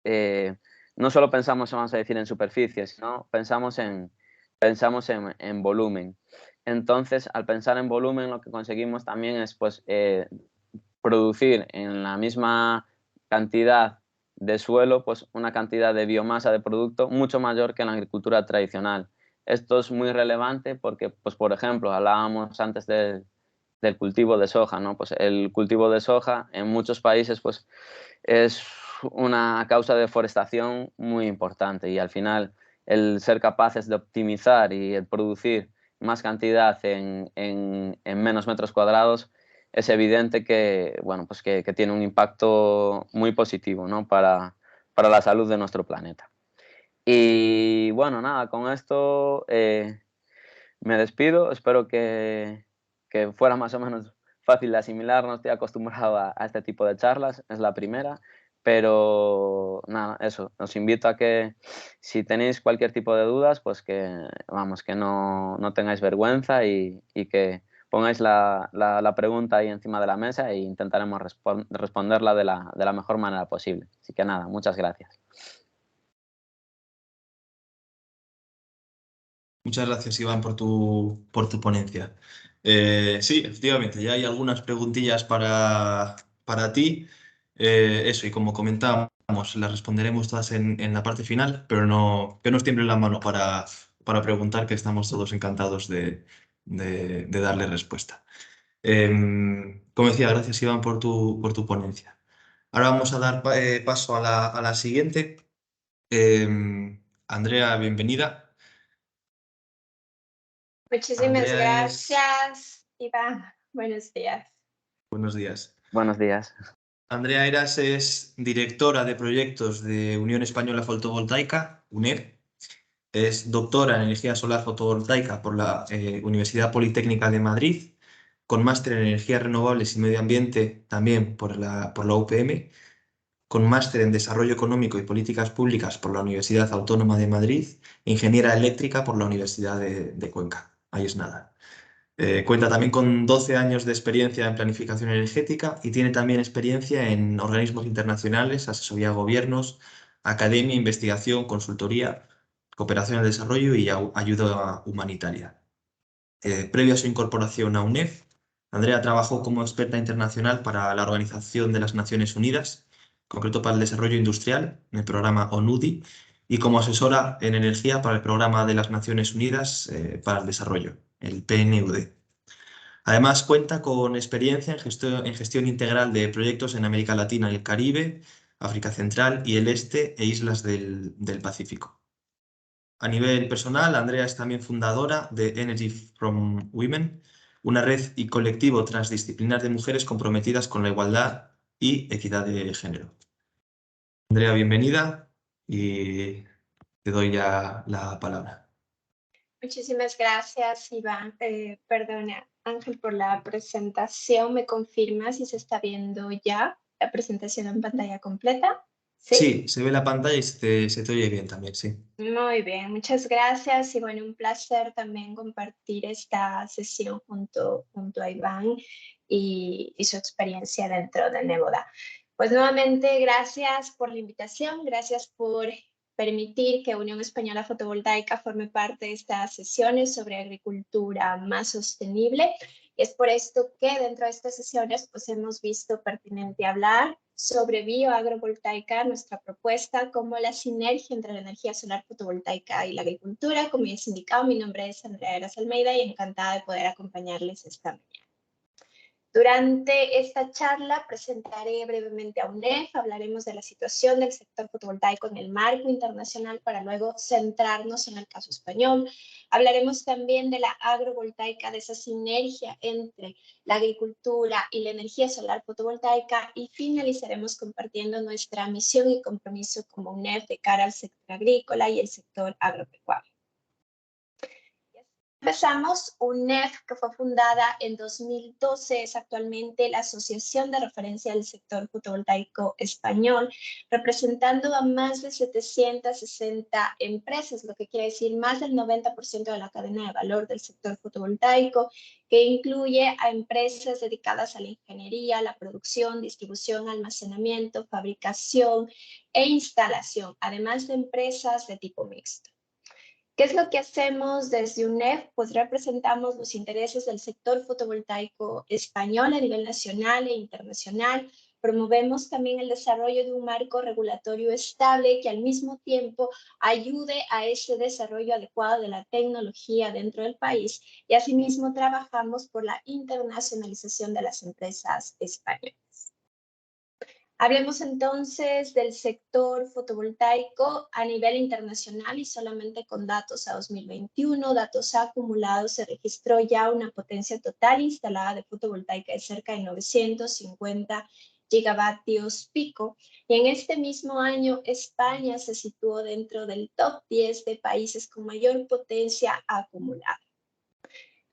no solo pensamos, vamos a decir, en superficie, sino pensamos en volumen. Entonces, al pensar en volumen, lo que conseguimos también es, pues, producir en la misma cantidad de suelo, pues, una cantidad de biomasa de producto mucho mayor que en la agricultura tradicional. Esto es muy relevante porque, pues, por ejemplo, hablábamos antes del cultivo de soja, ¿no? Pues el cultivo de soja en muchos países, pues, es una causa de deforestación muy importante, y al final el ser capaces de optimizar y el producir más cantidad en menos metros cuadrados es evidente que, bueno, pues que tiene un impacto muy positivo, ¿no? Para la salud de nuestro planeta. Y bueno, nada, con esto me despido. Espero que fuera más o menos fácil de asimilar. No estoy acostumbrado a este tipo de charlas, es la primera. Pero nada, eso, os invito a que, si tenéis cualquier tipo de dudas, pues que, vamos, que no tengáis vergüenza y que pongáis la pregunta ahí encima de la mesa e intentaremos responderla de la mejor manera posible. Así que nada, muchas gracias. Muchas gracias, Iván, por tu ponencia. Sí, efectivamente, ya hay algunas preguntillas para ti. Eso, y como comentábamos, las responderemos todas en la parte final, pero no, que nos tiemblen la mano para preguntar, que estamos todos encantados de darle respuesta. Como decía, gracias, Iván, por tu ponencia. Ahora vamos a dar paso a la siguiente. Andrea, bienvenida. Muchísimas Andrea es... gracias, Iván. Buenos días. Buenos días. Buenos días. Andrea Eras es directora de proyectos de Unión Española Fotovoltaica, UNEF. Es doctora en energía solar fotovoltaica por la Universidad Politécnica de Madrid, con máster en energías renovables y medio ambiente también por la UPM, con máster en desarrollo económico y políticas públicas por la Universidad Autónoma de Madrid, e ingeniera eléctrica por la Universidad de Cuenca. Ahí es nada. Cuenta también con 12 años de experiencia en planificación energética y tiene también experiencia en organismos internacionales, asesoría a gobiernos, academia, investigación, consultoría, cooperación al desarrollo y ayuda humanitaria. Previo a su incorporación a UNEF, Andrea trabajó como experta internacional para la Organización de las Naciones Unidas, en concreto para el desarrollo industrial, en el programa ONUDI, y como asesora en energía para el programa de las Naciones Unidas para el Desarrollo, el PNUD. Además, cuenta con experiencia en gestión integral de proyectos en América Latina y el Caribe, África Central y el Este e islas del Pacífico. A nivel personal, Andrea es también fundadora de Energy from Women, una red y colectivo transdisciplinar de mujeres comprometidas con la igualdad y equidad de género. Andrea, bienvenida y te doy ya la palabra. Muchísimas gracias, Iván. Perdona, Ángel, por la presentación. ¿Me confirma si se está viendo ya la presentación en pantalla completa? Sí, se ve la pantalla y se te oye bien también, sí. Muy bien, muchas gracias y bueno, un placer también compartir esta sesión junto a Iván y su experiencia dentro de Neboda. Pues nuevamente, gracias por la invitación, gracias por permitir que Unión Española Fotovoltaica forme parte de estas sesiones sobre agricultura más sostenible. Y es por esto que dentro de estas sesiones pues hemos visto pertinente hablar sobre bioagrovoltaica, nuestra propuesta, como la sinergia entre la energía solar fotovoltaica y la agricultura. Como ya es indicado, mi nombre es Andrea Eras Almeida y encantada de poder acompañarles esta mañana. Durante esta charla presentaré brevemente a UNEF, hablaremos de la situación del sector fotovoltaico en el marco internacional para luego centrarnos en el caso español. Hablaremos también de la agrovoltaica, de esa sinergia entre la agricultura y la energía solar fotovoltaica y finalizaremos compartiendo nuestra misión y compromiso como UNEF de cara al sector agrícola y el sector agropecuario. Empezamos, UNEF, que fue fundada en 2012, es actualmente la Asociación de Referencia del Sector Fotovoltaico Español, representando a más de 760 empresas, lo que quiere decir más del 90% de la cadena de valor del sector fotovoltaico, que incluye a empresas dedicadas a la ingeniería, la producción, distribución, almacenamiento, fabricación e instalación, además de empresas de tipo mixto. ¿Qué es lo que hacemos desde UNEF? Pues representamos los intereses del sector fotovoltaico español a nivel nacional e internacional. Promovemos también el desarrollo de un marco regulatorio estable que al mismo tiempo ayude a ese desarrollo adecuado de la tecnología dentro del país y asimismo trabajamos por la internacionalización de las empresas españolas. Hablemos entonces del sector fotovoltaico a nivel internacional y solamente con datos a 2021, datos acumulados, se registró ya una potencia total instalada de fotovoltaica de cerca de 950 gigavatios pico. Y en este mismo año, España se situó dentro del top 10 de países con mayor potencia acumulada.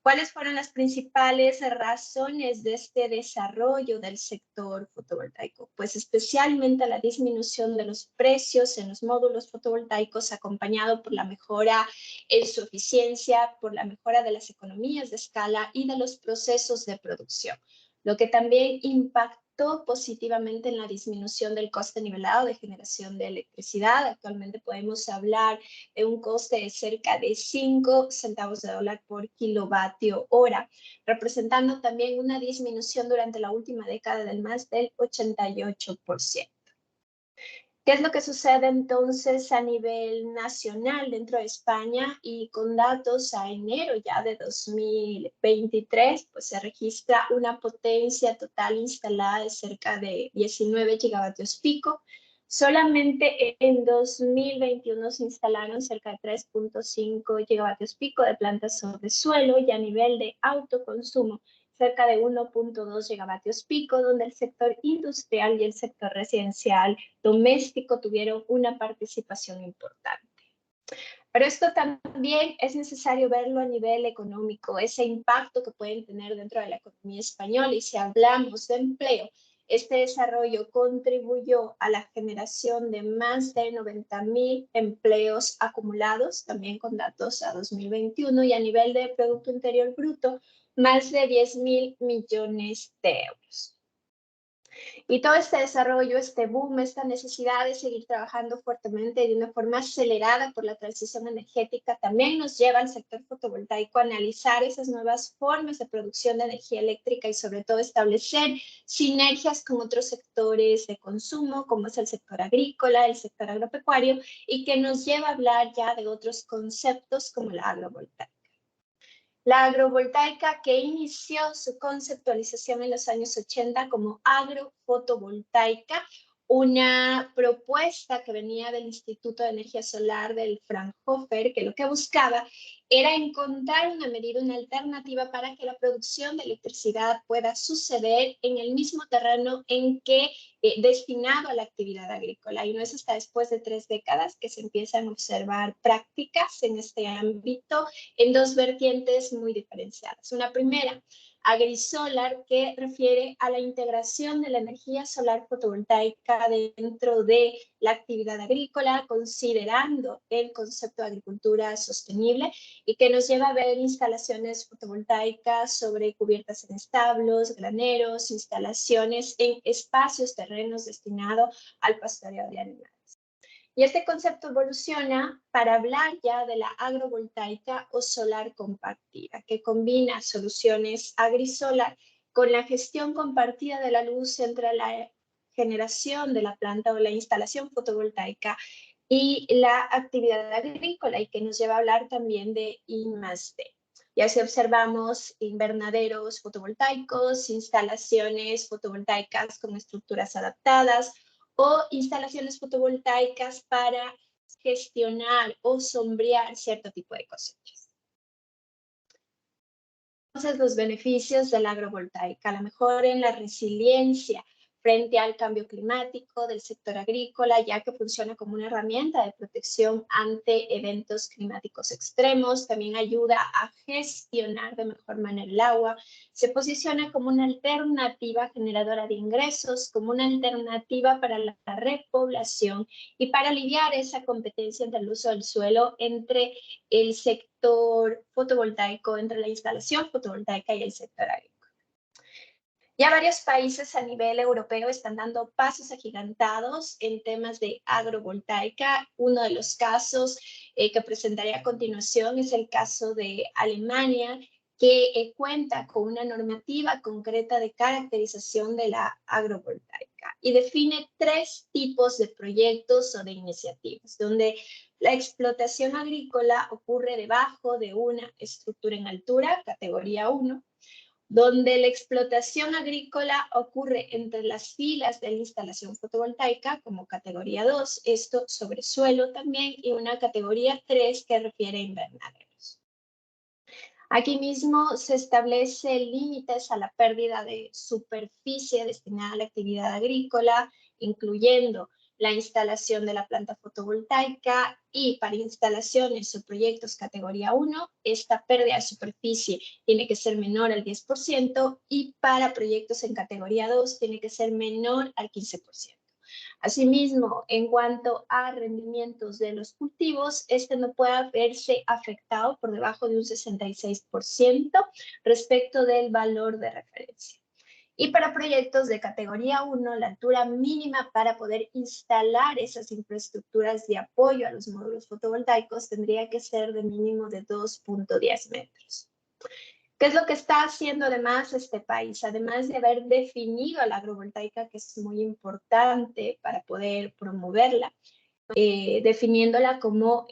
¿Cuáles fueron las principales razones de este desarrollo del sector fotovoltaico? Pues especialmente la disminución de los precios en los módulos fotovoltaicos, acompañado por la mejora en su eficiencia, por la mejora de las economías de escala y de los procesos de producción, lo que también impactó positivamente en la disminución del coste nivelado de generación de electricidad. Actualmente podemos hablar de un coste de cerca de 5 centavos de dólar por kilovatio hora, representando también una disminución durante la última década del más del 88%. ¿Qué es lo que sucede entonces a nivel nacional dentro de España? Y con datos a enero ya de 2023, pues se registra una potencia total instalada de cerca de 19 gigavatios pico. Solamente en 2021 se instalaron cerca de 3.5 gigavatios pico de plantas sobre suelo y a nivel de autoconsumo cerca de 1.2 gigavatios pico, donde el sector industrial y el sector residencial doméstico tuvieron una participación importante. Pero esto también es necesario verlo a nivel económico, ese impacto que pueden tener dentro de la economía española. Y si hablamos de empleo, este desarrollo contribuyó a la generación de más de 90.000 empleos acumulados, también con datos a 2021, y a nivel de Producto Interior Bruto, más de 10.000 millones de euros. Y todo este desarrollo, este boom, esta necesidad de seguir trabajando fuertemente de una forma acelerada por la transición energética también nos lleva al sector fotovoltaico a analizar esas nuevas formas de producción de energía eléctrica y sobre todo establecer sinergias con otros sectores de consumo, como es el sector agrícola, el sector agropecuario, y que nos lleva a hablar ya de otros conceptos como la agrovoltaica. La agrovoltaica, que inició su conceptualización en los años 80 como agrofotovoltaica, una propuesta que venía del Instituto de Energía Solar del Fraunhofer, que lo que buscaba era encontrar una medida, una alternativa para que la producción de electricidad pueda suceder en el mismo terreno en que destinado a la actividad agrícola. Y no es hasta después de 3 décadas que se empiezan a observar prácticas en este ámbito en dos vertientes muy diferenciadas. Una primera, AgriSolar, que refiere a la integración de la energía solar fotovoltaica dentro de la actividad agrícola, considerando el concepto de agricultura sostenible, y que nos lleva a ver instalaciones fotovoltaicas sobre cubiertas en establos, graneros, instalaciones en espacios terrenos destinados al pastoreo de animales. Y este concepto evoluciona para hablar ya de la agrovoltaica o solar compartida, que combina soluciones agrisolar con la gestión compartida de la luz entre la generación de la planta o la instalación fotovoltaica y la actividad agrícola, y que nos lleva a hablar también de I+D. Y así observamos invernaderos fotovoltaicos, instalaciones fotovoltaicas con estructuras adaptadas, o instalaciones fotovoltaicas para gestionar o sombrear cierto tipo de cosechas. Entonces, los beneficios de la agrovoltaica: la mejora en la resiliencia frente al cambio climático del sector agrícola, ya que funciona como una herramienta de protección ante eventos climáticos extremos. También ayuda a gestionar de mejor manera el agua. Se posiciona como una alternativa generadora de ingresos, como una alternativa para la repoblación y para aliviar esa competencia entre el uso del suelo entre el sector fotovoltaico, entre la instalación fotovoltaica y el sector agrícola. Ya varios países a nivel europeo están dando pasos agigantados en temas de agrovoltaica. Uno de los casos que presentaré a continuación es el caso de Alemania, que cuenta con una normativa concreta de caracterización de la agrovoltaica y define 3 tipos de proyectos o de iniciativas, donde la explotación agrícola ocurre debajo de una estructura en altura, categoría 1, donde la explotación agrícola ocurre entre las filas de la instalación fotovoltaica como categoría 2, esto sobre suelo también, y una categoría 3 que refiere a invernaderos. Aquí mismo se establecen límites a la pérdida de superficie destinada a la actividad agrícola, incluyendo la instalación de la planta fotovoltaica, y para instalaciones o proyectos categoría 1, esta pérdida de superficie tiene que ser menor al 10%, y para proyectos en categoría 2 tiene que ser menor al 15%. Asimismo, en cuanto a rendimientos de los cultivos, este no puede verse afectado por debajo de un 66% respecto del valor de referencia. Y para proyectos de categoría 1, la altura mínima para poder instalar esas infraestructuras de apoyo a los módulos fotovoltaicos tendría que ser de mínimo de 2.10 metros. ¿Qué es lo que está haciendo además este país? Además de haber definido la agrovoltaica, que es muy importante para poder promoverla, definiéndola como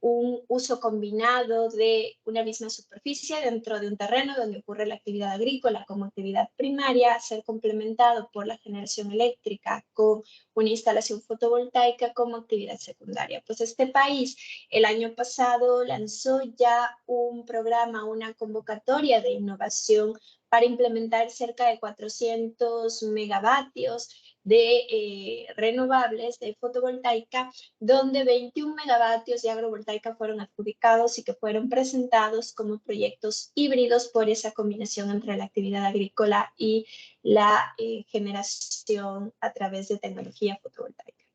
un uso combinado de una misma superficie dentro de un terreno donde ocurre la actividad agrícola como actividad primaria, ser complementado por la generación eléctrica con una instalación fotovoltaica como actividad secundaria. Pues este país el año pasado lanzó ya un programa, una convocatoria de innovación para implementar cerca de 400 megavatios de renovables, de fotovoltaica, donde 21 megavatios de agrovoltaica fueron adjudicados y que fueron presentados como proyectos híbridos por esa combinación entre la actividad agrícola y la generación a través de tecnología fotovoltaica.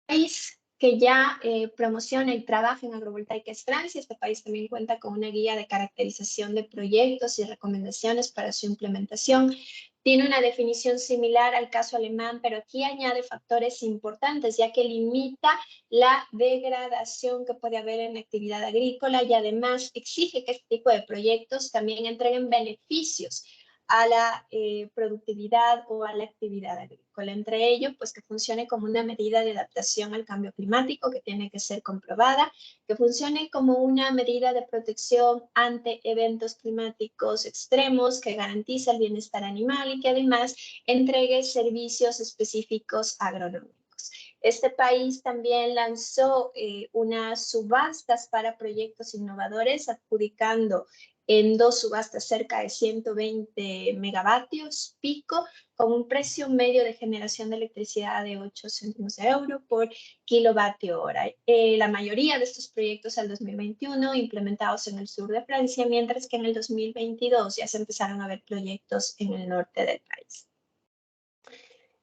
País que ya promociona y trabaja en agrovoltaica es Francia. Este país también cuenta con una guía de caracterización de proyectos y recomendaciones para su implementación. Tiene una definición similar al caso alemán, pero aquí añade factores importantes, ya que limita la degradación que puede haber en la actividad agrícola, y además exige que este tipo de proyectos también entreguen beneficios a la productividad o a la actividad agrícola. Entre ellos, pues que funcione como una medida de adaptación al cambio climático que tiene que ser comprobada, que funcione como una medida de protección ante eventos climáticos extremos, que garantice el bienestar animal y que además entregue servicios específicos agronómicos. Este país también lanzó unas subastas para proyectos innovadores, adjudicando en 2 subastas cerca de 120 megavatios pico, con un precio medio de generación de electricidad de 8 céntimos de euro por kilovatio hora. La mayoría de estos proyectos al 2021 implementados en el sur de Francia, mientras que en el 2022 ya se empezaron a ver proyectos en el norte del país.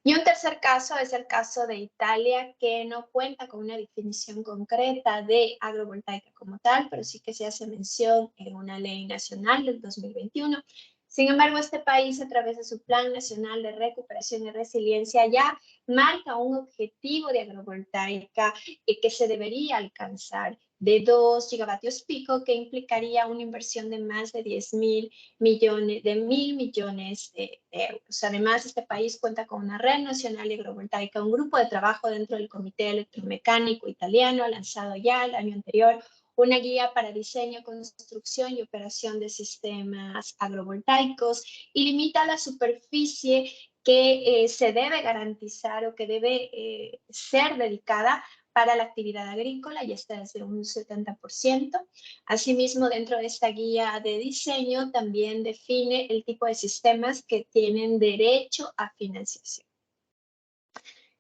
Y un tercer caso es el caso de Italia, que no cuenta con una definición concreta de agrovoltaica como tal, pero sí que se hace mención en una ley nacional del 2021. Sin embargo, este país, a través de su Plan Nacional de Recuperación y Resiliencia, ya marca un objetivo de agrovoltaica que se debería alcanzar de 2 gigavatios pico, que implicaría una inversión de más de 10.000 millones, de 1.000 millones de euros. Además, este país cuenta con una red nacional de agrovoltaica, un grupo de trabajo dentro del Comité Electromecánico Italiano, ha lanzado ya el año anterior una guía para diseño, construcción y operación de sistemas agrovoltaicos, y limita la superficie que se debe garantizar o que debe ser dedicada para la actividad agrícola, y esta es de un 70%. Asimismo, dentro de esta guía de diseño también define el tipo de sistemas que tienen derecho a financiación.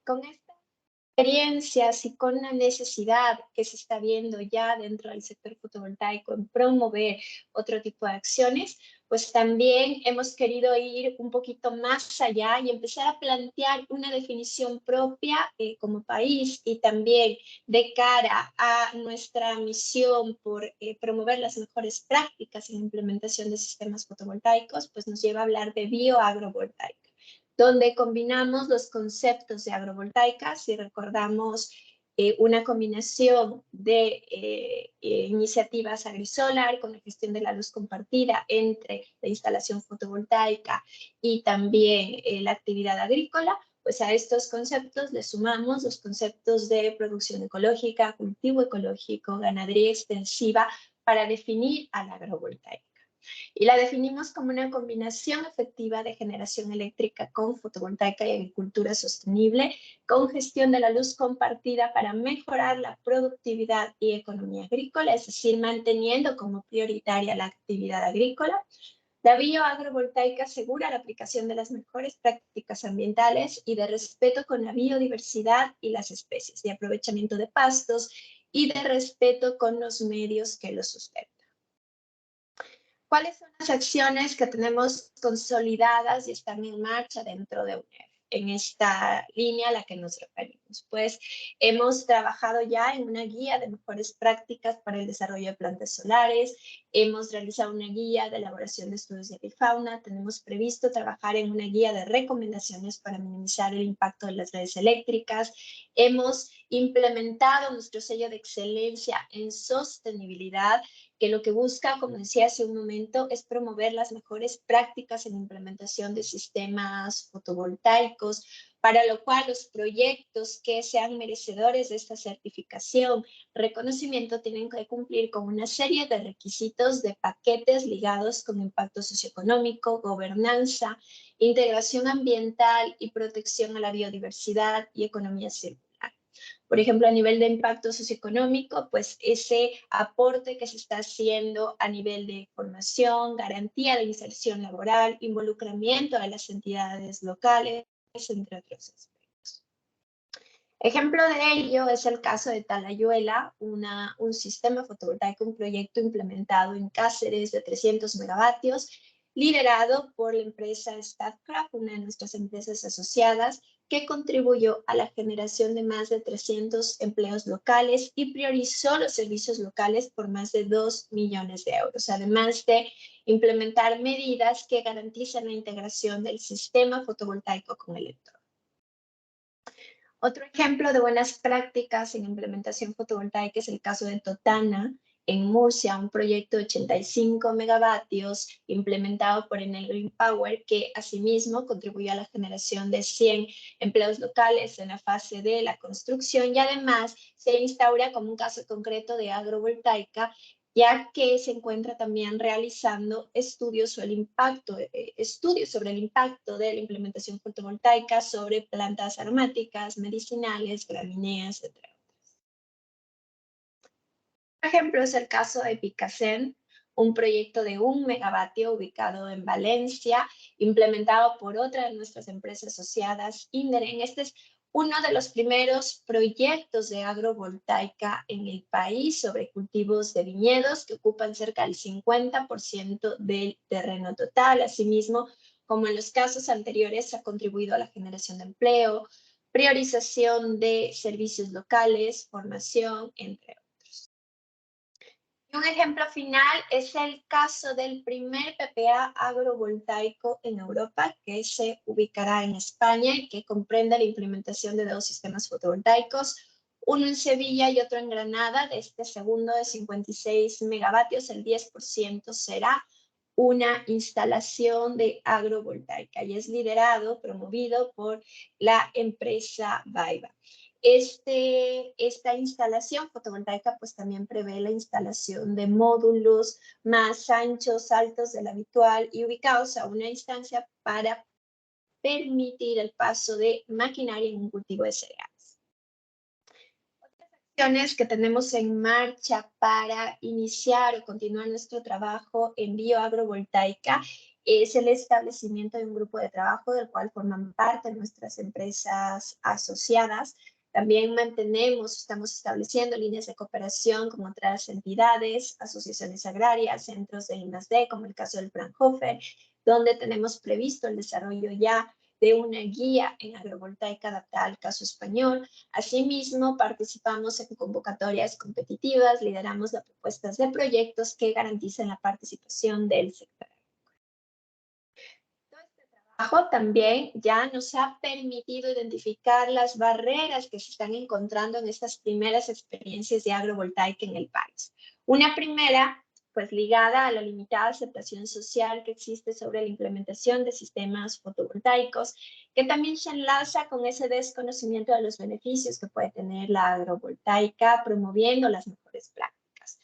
Con estas experiencias y con la necesidad que se está viendo ya dentro del sector fotovoltaico en promover otro tipo de acciones, pues también hemos querido ir un poquito más allá y empezar a plantear una definición propia como país, y también de cara a nuestra misión por promover las mejores prácticas en implementación de sistemas fotovoltaicos, pues nos lleva a hablar de bioagrovoltaica, donde combinamos los conceptos de agrovoltaica. Si recordamos, una combinación de iniciativas agrisolar con la gestión de la luz compartida entre la instalación fotovoltaica y también la actividad agrícola, pues a estos conceptos le sumamos los conceptos de producción ecológica, cultivo ecológico, ganadería extensiva, para definir a la agrovoltaica. Y la definimos como una combinación efectiva de generación eléctrica con fotovoltaica y agricultura sostenible, con gestión de la luz compartida para mejorar la productividad y economía agrícola, es decir, manteniendo como prioritaria la actividad agrícola. La bioagrovoltaica asegura la aplicación de las mejores prácticas ambientales y de respeto con la biodiversidad y las especies, de aprovechamiento de pastos y de respeto con los medios que los sustentan. ¿Cuáles son las acciones que tenemos consolidadas y están en marcha dentro de UNEF? En esta línea a la que nos referimos, pues hemos trabajado ya en una guía de mejores prácticas para el desarrollo de plantas solares, hemos realizado una guía de elaboración de estudios de avifauna, tenemos previsto trabajar en una guía de recomendaciones para minimizar el impacto de las redes eléctricas, hemos implementado nuestro sello de excelencia en sostenibilidad, que lo que busca, como decía hace un momento, es promover las mejores prácticas en implementación de sistemas fotovoltaicos, para lo cual los proyectos que sean merecedores de esta certificación, reconocimiento, tienen que cumplir con una serie de requisitos de paquetes ligados con impacto socioeconómico, gobernanza, integración ambiental y protección a la biodiversidad y economía circular. Por ejemplo, a nivel de impacto socioeconómico, pues ese aporte que se está haciendo a nivel de formación, garantía de inserción laboral, involucramiento de las entidades locales, entre otros aspectos. Ejemplo de ello es el caso de Talayuela, un sistema fotovoltaico, un proyecto implementado en Cáceres de 300 megavatios, liderado por la empresa Statkraft, una de nuestras empresas asociadas, que contribuyó a la generación de más de 300 empleos locales y priorizó los servicios locales por más de 2 millones de euros, además de implementar medidas que garantizan la integración del sistema fotovoltaico con el entorno. Otro ejemplo de buenas prácticas en implementación fotovoltaica es el caso de Totana, en Murcia, un proyecto de 85 megavatios implementado por Enel Green Power, que asimismo contribuyó a la generación de 100 empleos locales en la fase de la construcción, y además se instaura como un caso concreto de agrovoltaica, ya que se encuentra también realizando estudios sobre el impacto de la implementación fotovoltaica sobre plantas aromáticas, medicinales, gramíneas, etc. Por ejemplo, es el caso de Picasen, un proyecto de 1 megavatio ubicado en Valencia, implementado por otra de nuestras empresas asociadas, Inderen. Este es uno de los primeros proyectos de agrovoltaica en el país sobre cultivos de viñedos que ocupan cerca del 50% del terreno total. Asimismo, como en los casos anteriores, ha contribuido a la generación de empleo, priorización de servicios locales, formación, entre otros. Un ejemplo final es el caso del primer PPA agrovoltaico en Europa, que se ubicará en España y que comprende la implementación de 2 sistemas fotovoltaicos, uno en Sevilla y otro en Granada. De este segundo de 56 megavatios, el 10% será una instalación de agrovoltaica y es liderado, promovido por la empresa Baiba. Esta instalación fotovoltaica pues también prevé la instalación de módulos más anchos, altos de lo habitual y ubicados a una distancia para permitir el paso de maquinaria en un cultivo de cereales. Otras acciones que tenemos en marcha para iniciar o continuar nuestro trabajo en bioagrovoltaica es el establecimiento de un grupo de trabajo del cual forman parte nuestras empresas asociadas. También estamos estableciendo líneas de cooperación con otras entidades, asociaciones agrarias, centros de I+D, como el caso del Fraunhofer, donde tenemos previsto el desarrollo ya de una guía en agrovoltaica adaptada al caso español. Asimismo, participamos en convocatorias competitivas, lideramos las propuestas de proyectos que garanticen la participación del sector. También ya nos ha permitido identificar las barreras que se están encontrando en estas primeras experiencias de agrovoltaica en el país. Una primera, pues ligada a la limitada aceptación social que existe sobre la implementación de sistemas fotovoltaicos, que también se enlaza con ese desconocimiento de los beneficios que puede tener la agrovoltaica, promoviendo las mejores prácticas.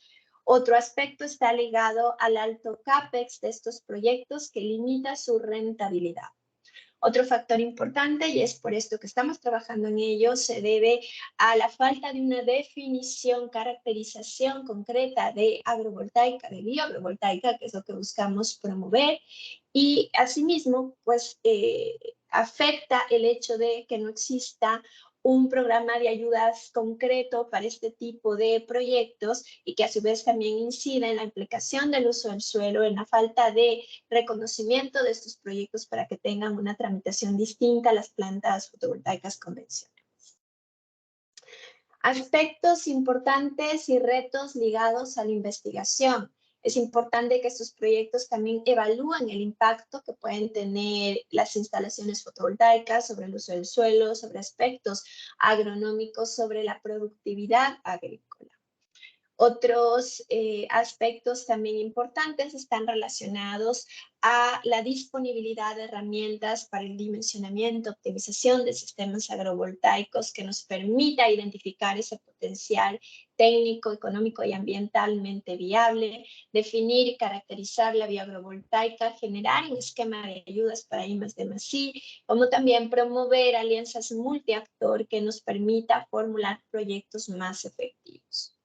Otro aspecto está ligado al alto CAPEX de estos proyectos que limita su rentabilidad. Otro factor importante, y es por esto que estamos trabajando en ello, se debe a la falta de una definición, caracterización concreta de agrovoltaica, de bioagrovoltaica, que es lo que buscamos promover, y asimismo, pues afecta el hecho de que no exista un programa de ayudas concreto para este tipo de proyectos y que a su vez también incide en la implicación del uso del suelo, en la falta de reconocimiento de estos proyectos para que tengan una tramitación distinta a las plantas fotovoltaicas convencionales. Aspectos importantes y retos ligados a la investigación. Es importante que estos proyectos también evalúen el impacto que pueden tener las instalaciones fotovoltaicas sobre el uso del suelo, sobre aspectos agronómicos, sobre la productividad agrícola. Otros aspectos también importantes están relacionados a la disponibilidad de herramientas para el dimensionamiento, optimización de sistemas agrovoltaicos que nos permita identificar ese potencial técnico, económico y ambientalmente viable, definir y caracterizar la bioagrovoltaica, generar un esquema de ayudas para I+D+I, como también promover alianzas multiactor que nos permita formular proyectos más efectivos.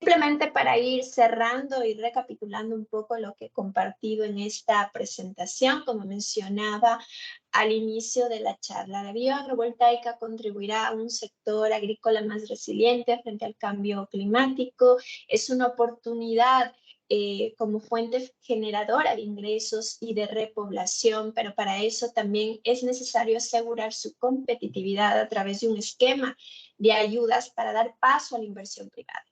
Simplemente para ir cerrando y recapitulando un poco lo que he compartido en esta presentación, como mencionaba al inicio de la charla, la bioagrovoltaica contribuirá a un sector agrícola más resiliente frente al cambio climático. Es una oportunidad como fuente generadora de ingresos y de repoblación, pero para eso también es necesario asegurar su competitividad a través de un esquema de ayudas para dar paso a la inversión privada.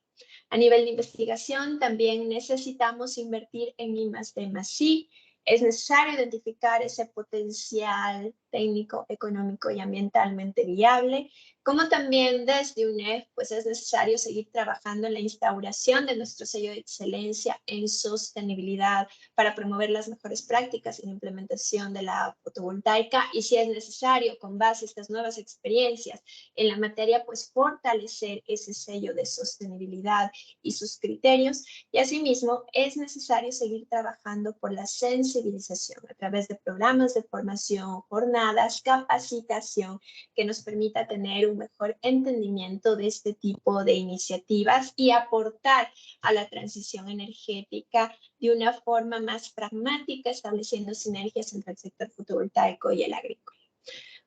A nivel de investigación, también necesitamos invertir en I+D+I. Es necesario identificar ese potencial técnico, económico y ambientalmente viable, como también desde UNEF, pues es necesario seguir trabajando en la instauración de nuestro sello de excelencia en sostenibilidad para promover las mejores prácticas en la implementación de la fotovoltaica y si es necesario, con base a estas nuevas experiencias en la materia, pues fortalecer ese sello de sostenibilidad y sus criterios. Y asimismo, es necesario seguir trabajando por la sensibilización a través de programas de formación, jornadas, jornadas, capacitación que nos permita tener un mejor entendimiento de este tipo de iniciativas y aportar a la transición energética de una forma más pragmática, estableciendo sinergias entre el sector fotovoltaico y el agrícola.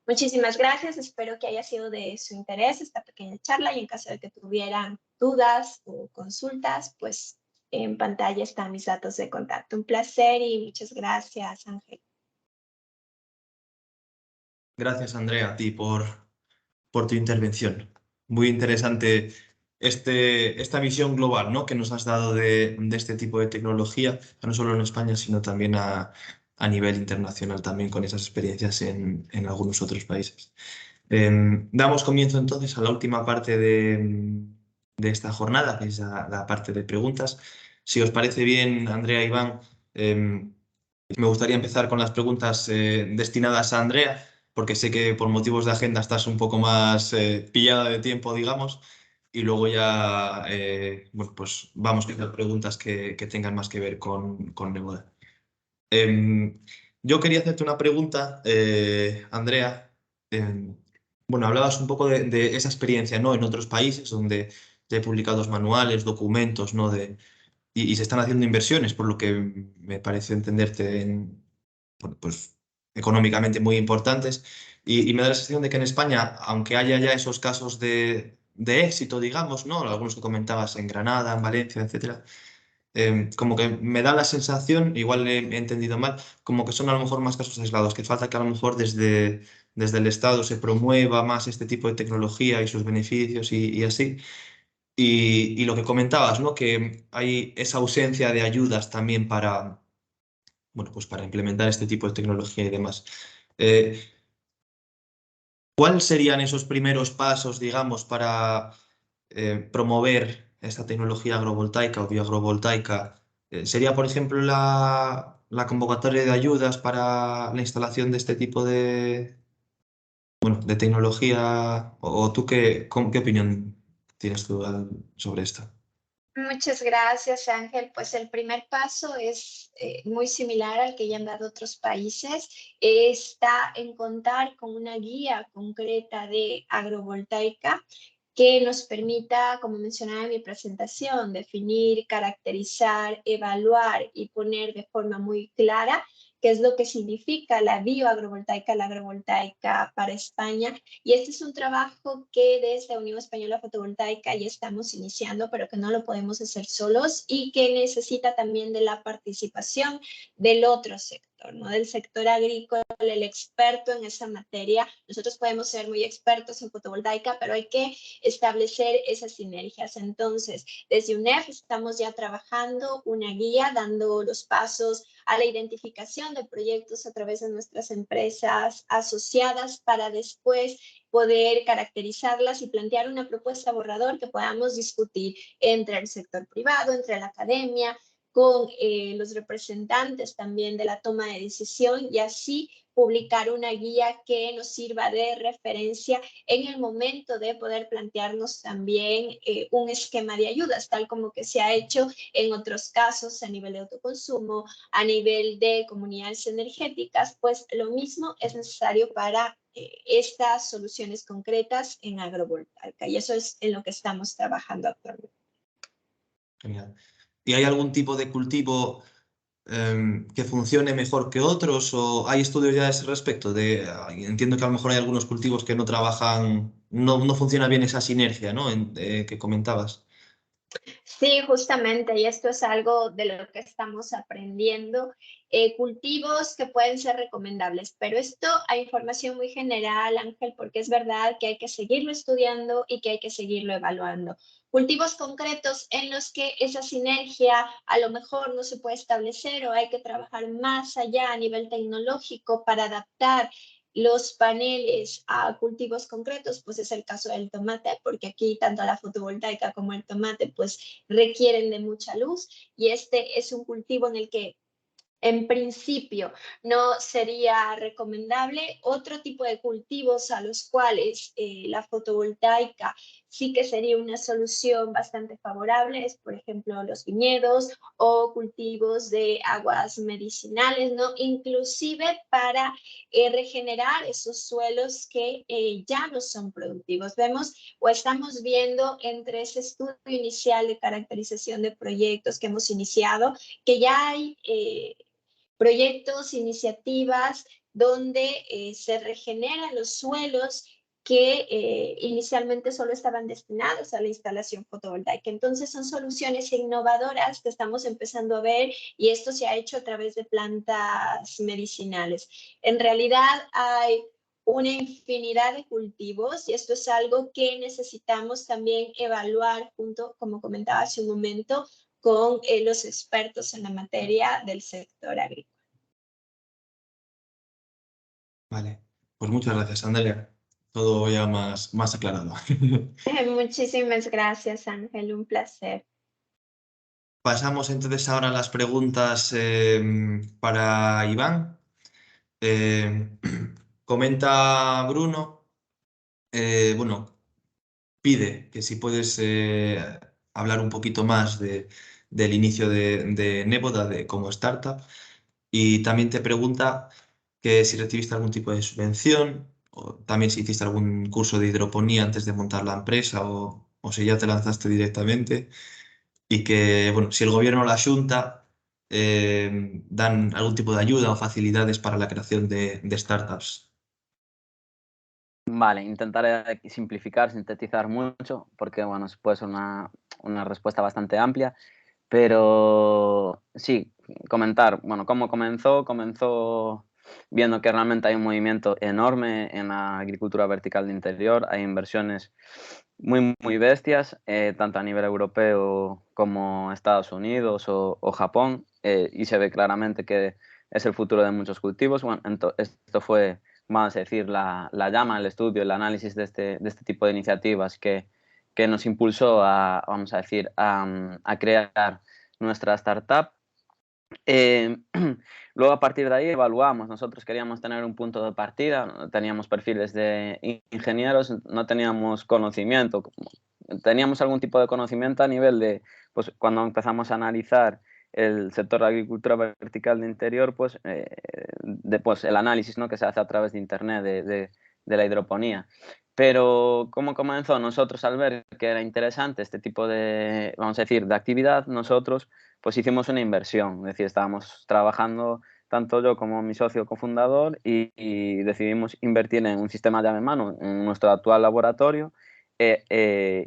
Muchísimas gracias, espero que haya sido de su interés esta pequeña charla y en caso de que tuvieran dudas o consultas, pues en pantalla están mis datos de contacto. Un placer y muchas gracias, Ángel. Gracias, Andrea, a ti por tu intervención. Muy interesante esta visión global, ¿no?, que nos has dado de este tipo de tecnología, no solo en España, sino también a nivel internacional, también con esas experiencias en algunos otros países. Damos comienzo entonces a la última parte de esta jornada, que es la parte de preguntas. Si os parece bien, Andrea, Iván, me gustaría empezar con las preguntas destinadas a Andrea, porque sé que por motivos de agenda estás un poco más pillada de tiempo, digamos, y luego ya, bueno, pues vamos con las preguntas que tengan más que ver con Neboda. Yo quería hacerte una pregunta, Andrea. Bueno, hablabas un poco de esa experiencia, ¿no?, en otros países donde te he publicado manuales, documentos, ¿no?, y se están haciendo inversiones, por lo que me pareció entenderte bueno, pues, económicamente muy importantes. Y me da la sensación de que en España, aunque haya ya esos casos de éxito, digamos, ¿no?, algunos que comentabas en Granada, en Valencia, etcétera, como que me da la sensación, igual he entendido mal, como que son a lo mejor más casos aislados, que falta que a lo mejor desde el Estado se promueva más este tipo de tecnología y sus beneficios y así. Y lo que comentabas, ¿no?, que hay esa ausencia de ayudas también para, bueno, pues para implementar este tipo de tecnología y demás. ¿Cuáles serían esos primeros pasos, digamos, para promover esta tecnología agrovoltaica o bioagrovoltaica? ¿Sería, por ejemplo, la convocatoria de ayudas para la instalación de este tipo de tecnología? ¿O tú qué opinión tienes tú sobre esto? Muchas gracias, Ángel. Pues el primer paso es muy similar al que ya han dado otros países. Está en contar con una guía concreta de agrovoltaica que nos permita, como mencionaba en mi presentación, definir, caracterizar, evaluar y poner de forma muy clara qué es lo que significa la bioagrovoltaica, la agrovoltaica para España. Y este es un trabajo que desde Unión Española Fotovoltaica ya estamos iniciando, pero que no lo podemos hacer solos y que necesita también de la participación del otro sector, ¿no?, del sector agrícola, el experto en esa materia. Nosotros podemos ser muy expertos en fotovoltaica, pero hay que establecer esas sinergias. Entonces, desde UNEF estamos ya trabajando una guía, dando los pasos a la identificación de proyectos a través de nuestras empresas asociadas para después poder caracterizarlas y plantear una propuesta borrador que podamos discutir entre el sector privado, entre la academia, con los representantes también de la toma de decisión y así publicar una guía que nos sirva de referencia en el momento de poder plantearnos también un esquema de ayudas, tal como que se ha hecho en otros casos a nivel de autoconsumo, a nivel de comunidades energéticas, pues lo mismo es necesario para estas soluciones concretas en agrovoltaica y eso es en lo que estamos trabajando actualmente. Genial. ¿Y hay algún tipo de cultivo que funcione mejor que otros o hay estudios ya a ese respecto? Entiendo que a lo mejor hay algunos cultivos que no trabajan, no funciona bien esa sinergia, ¿no?, que comentabas. Sí, justamente, y esto es algo de lo que estamos aprendiendo. Cultivos que pueden ser recomendables, pero esto hay información muy general, Ángel, porque es verdad que hay que seguirlo estudiando y que hay que seguirlo evaluando. Cultivos concretos en los que esa sinergia a lo mejor no se puede establecer o hay que trabajar más allá a nivel tecnológico para adaptar los paneles a cultivos concretos, pues es el caso del tomate, porque aquí tanto la fotovoltaica como el tomate pues requieren de mucha luz y este es un cultivo en el que en principio no sería recomendable. Otro tipo de cultivos a los cuales la fotovoltaica sí que sería una solución bastante favorable es, por ejemplo, los viñedos o cultivos de aguas medicinales, ¿no? Inclusive para regenerar esos suelos que ya no son productivos. Vemos o estamos viendo entre ese estudio inicial de caracterización de proyectos que hemos iniciado que ya hay proyectos, iniciativas donde se regeneran los suelos que inicialmente solo estaban destinados a la instalación fotovoltaica. Entonces son soluciones innovadoras que estamos empezando a ver y esto se ha hecho a través de plantas medicinales. En realidad hay una infinidad de cultivos y esto es algo que necesitamos también evaluar junto, como comentaba hace un momento, con los expertos en la materia del sector agrícola. Vale, pues muchas gracias, Andrea. Todo ya más aclarado. Muchísimas gracias, Ángel, un placer. Pasamos entonces ahora a las preguntas para Iván. Eh, comenta Bruno, bueno, pide que si puedes hablar un poquito más del inicio de Neboda como startup y también te pregunta que si recibiste algún tipo de subvención o también si hiciste algún curso de hidroponía antes de montar la empresa o si ya te lanzaste directamente y que, bueno, si el gobierno o la Xunta dan algún tipo de ayuda o facilidades para la creación de startups. Vale, intentaré simplificar, sintetizar mucho, porque bueno, puede ser una respuesta bastante amplia, pero sí, comentar, bueno, cómo comenzó viendo que realmente hay un movimiento enorme en la agricultura vertical de interior, hay inversiones muy bestias, tanto a nivel europeo como Estados Unidos o Japón, y se ve claramente que es el futuro de muchos cultivos. Bueno, esto fue, vamos a decir, la llama, el estudio, el análisis de este tipo de iniciativas que nos impulsó a, vamos a decir, a crear nuestra startup. Luego a partir de ahí evaluamos, nosotros queríamos tener un punto de partida, teníamos perfiles de ingenieros, no teníamos conocimiento, teníamos algún tipo de conocimiento a nivel de, pues cuando empezamos a analizar el sector de agricultura vertical de interior, pues, pues el análisis, ¿no?, que se hace a través de internet de la hidroponía. Pero ¿cómo comenzó? Nosotros al ver que era interesante este tipo de, vamos a decir, de actividad, nosotros pues hicimos una inversión, es decir, estábamos trabajando tanto yo como mi socio cofundador y decidimos invertir en un sistema llave en mano en nuestro actual laboratorio,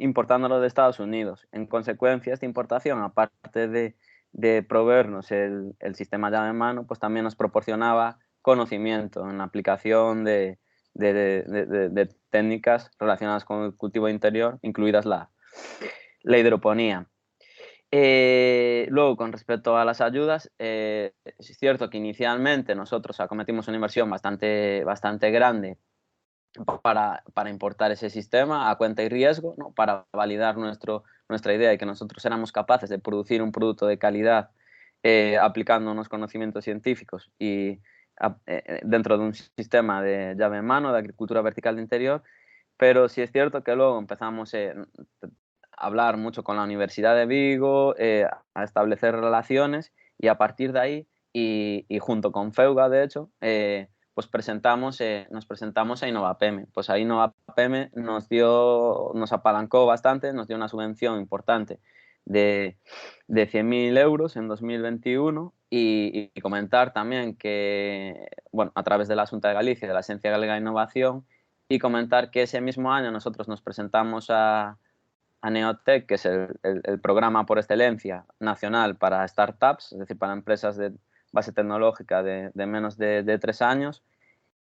importándolo de Estados Unidos. En consecuencia, esta importación, aparte de proveernos el sistema llave en mano, pues también nos proporcionaba conocimiento en la aplicación de técnicas relacionadas con el cultivo interior, incluidas la hidroponía. Luego, con respecto a las ayudas, es cierto que inicialmente nosotros acometimos una inversión bastante grande para importar ese sistema a cuenta y riesgo, ¿no?, para validar nuestra idea de que nosotros éramos capaces de producir un producto de calidad aplicando unos conocimientos científicos y dentro de un sistema de llave en mano, de agricultura vertical de interior. Pero sí es cierto que luego empezamos a hablar mucho con la Universidad de Vigo, a establecer relaciones y a partir de ahí y junto con FEUGA, de hecho, pues nos presentamos a Innovapeme. Pues a Innovapeme nos apalancó bastante, nos dio una subvención importante de 100.000 euros en 2021 y comentar también que, bueno, a través de la Xunta de Galicia, de la Agencia Galega de Innovación, y comentar que ese mismo año nosotros nos presentamos a Neotec, que es el programa por excelencia nacional para startups, es decir, para empresas de base tecnológica de menos de 3 años,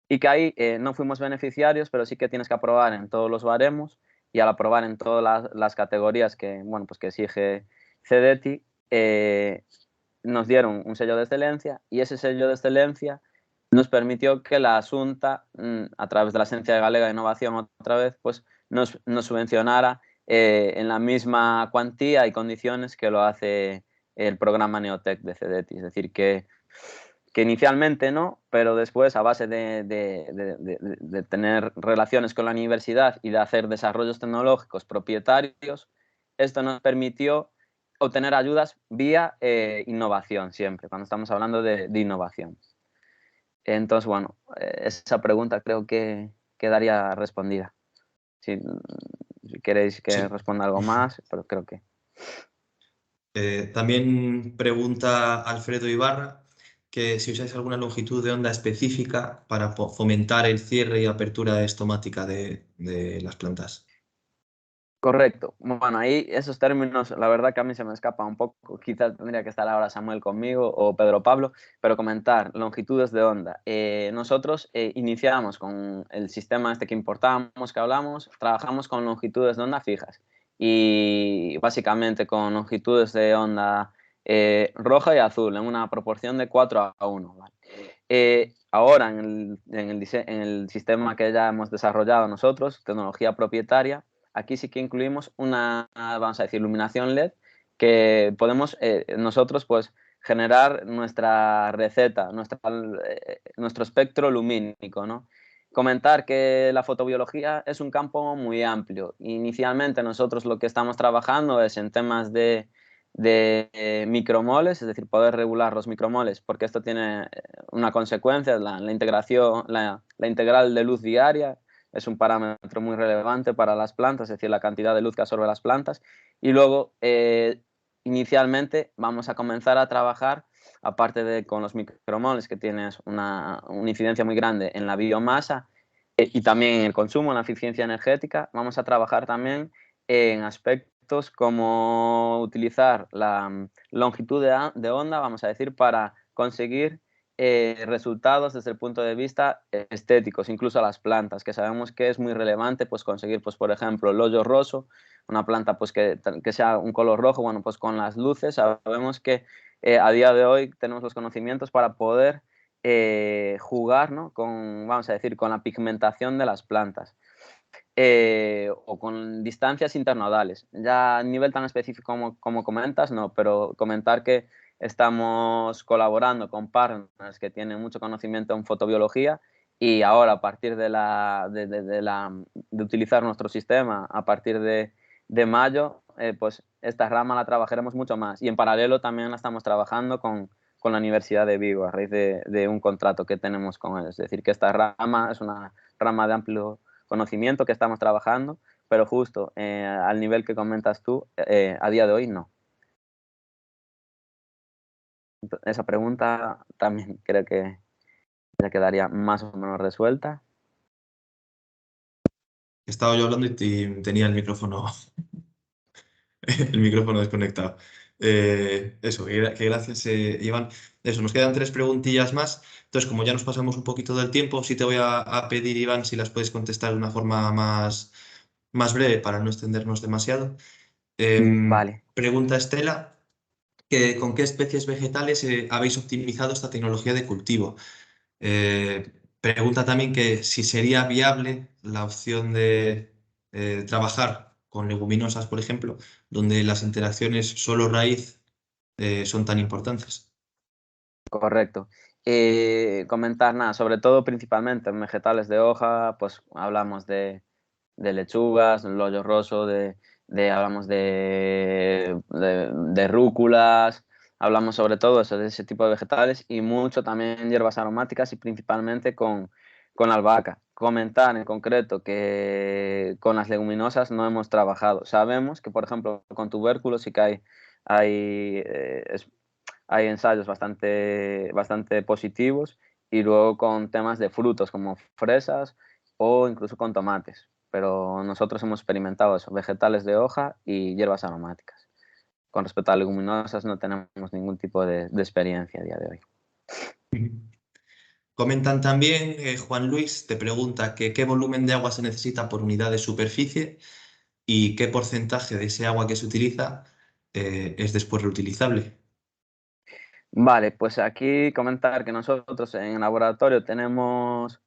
y que ahí no fuimos beneficiarios, pero sí que tienes que aprobar en todos los baremos y al aprobar en todas las categorías que, bueno, pues que exige CDTI, nos dieron un sello de excelencia y ese sello de excelencia nos permitió que la Xunta, a través de la Agencia Galega de Innovación otra vez, pues nos subvencionara en la misma cuantía y condiciones que lo hace el programa Neotec de CDTI. Es decir, que que inicialmente no, pero después a base de tener relaciones con la universidad y de hacer desarrollos tecnológicos propietarios, esto nos permitió obtener ayudas vía innovación siempre, cuando estamos hablando de innovación. Entonces, bueno, esa pregunta creo que quedaría respondida. Si queréis que Sí. responda algo más, pero creo que... También pregunta Alfredo Ibarra que si usáis alguna longitud de onda específica para fomentar el cierre y apertura estomática de las plantas. Correcto. Bueno, ahí esos términos, la verdad que a mí se me escapa un poco. Quizás tendría que estar ahora Samuel conmigo o Pedro Pablo, pero comentar longitudes de onda. Nosotros iniciamos con el sistema este que importamos, que hablamos, trabajamos con longitudes de onda fijas y básicamente con longitudes de onda roja y azul en una proporción de 4:1. ¿Vale? Ahora en el sistema que ya hemos desarrollado nosotros, tecnología propietaria, aquí sí que incluimos una, vamos a decir, iluminación LED que podemos nosotros pues generar nuestra receta, nuestro espectro lumínico, ¿no? Comentar que la fotobiología es un campo muy amplio. Inicialmente nosotros lo que estamos trabajando es en temas de micromoles, es decir, poder regular los micromoles, porque esto tiene una consecuencia, la integración, la integral de luz diaria, es un parámetro muy relevante para las plantas, es decir, la cantidad de luz que absorbe las plantas. Y luego, inicialmente, vamos a comenzar a trabajar, aparte de con los micromoles, que tienes una incidencia muy grande en la biomasa y también en el consumo, en la eficiencia energética, vamos a trabajar también en aspectos como utilizar la longitud de onda, vamos a decir, para conseguir resultados desde el punto de vista estéticos, incluso a las plantas, que sabemos que es muy relevante pues, conseguir, pues, por ejemplo, el hoyo roso, una planta pues, que sea un color rojo, bueno, pues con las luces sabemos que a día de hoy tenemos los conocimientos para poder jugar, ¿no? con, vamos a decir, con la pigmentación de las plantas. O con distancias internodales. Ya a nivel tan específico como comentas, no, pero comentar que estamos colaborando con partners que tienen mucho conocimiento en fotobiología y ahora a partir de utilizar nuestro sistema a partir de mayo, pues esta rama la trabajaremos mucho más y en paralelo también la estamos trabajando con la Universidad de Vigo a raíz de un contrato que tenemos con ellos. Es decir, que esta rama es una rama de amplio conocimiento que estamos trabajando, pero justo al nivel que comentas tú, a día de hoy no. Esa pregunta también creo que ya quedaría más o menos resuelta. Estaba yo hablando y tenía el micrófono desconectado. Eso, que gracias, Iván. Eso, nos quedan 3 preguntillas más. Entonces, como ya nos pasamos un poquito del tiempo, sí te voy a pedir, Iván, si las puedes contestar de una forma más breve para no extendernos demasiado. Vale. Pregunta Estela, que ¿con qué especies vegetales habéis optimizado esta tecnología de cultivo? Pregunta también que si sería viable la opción de trabajar con leguminosas, por ejemplo, donde las interacciones solo raíz son tan importantes. Correcto. Comentar nada, sobre todo principalmente en vegetales de hoja, pues hablamos de lechugas, el hoyo roso, hablamos de rúculas, hablamos sobre todo eso, de ese tipo de vegetales y mucho también hierbas aromáticas y principalmente con albahaca. Comentar en concreto que con las leguminosas no hemos trabajado. Sabemos que, por ejemplo, con tubérculos sí que hay ensayos bastante positivos y luego con temas de frutos como fresas o incluso con tomates. Pero nosotros hemos experimentado eso, vegetales de hoja y hierbas aromáticas. Con respecto a leguminosas no tenemos ningún tipo de experiencia a día de hoy. Comentan también, Juan Luis te pregunta que qué volumen de agua se necesita por unidad de superficie y qué porcentaje de ese agua que se utiliza es después reutilizable. Vale, pues aquí comentar que nosotros en el laboratorio tenemos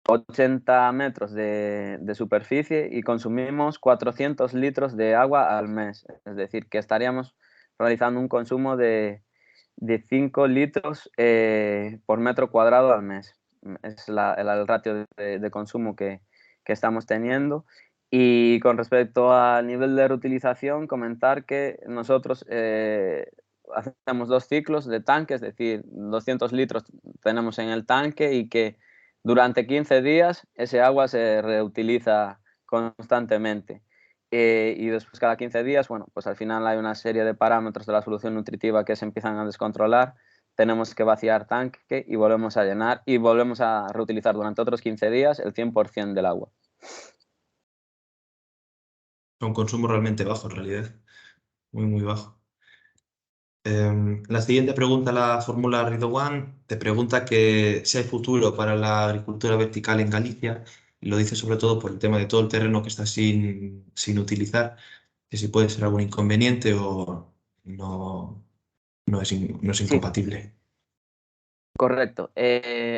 80 metros de superficie y consumimos 400 litros de agua al mes. Es decir, que estaríamos realizando un consumo de de 5 litros por metro cuadrado al mes. Es el ratio de consumo que estamos teniendo. Y con respecto al nivel de reutilización, comentar que nosotros hacemos 2 ciclos de tanque, es decir, 200 litros tenemos en el tanque y que durante 15 días ese agua se reutiliza constantemente. Y después cada 15 días, bueno, pues al final hay una serie de parámetros de la solución nutritiva que se empiezan a descontrolar. Tenemos que vaciar tanque y volvemos a llenar y volvemos a reutilizar durante otros 15 días el 100% del agua. Un consumo realmente bajo, en realidad. Muy, muy bajo. La siguiente pregunta la formula Ridowan. Te pregunta que si hay futuro para la agricultura vertical en Galicia. Y lo dice sobre todo por el tema de todo el terreno que está sin utilizar, que si puede ser algún inconveniente o no es Sí, incompatible. correcto.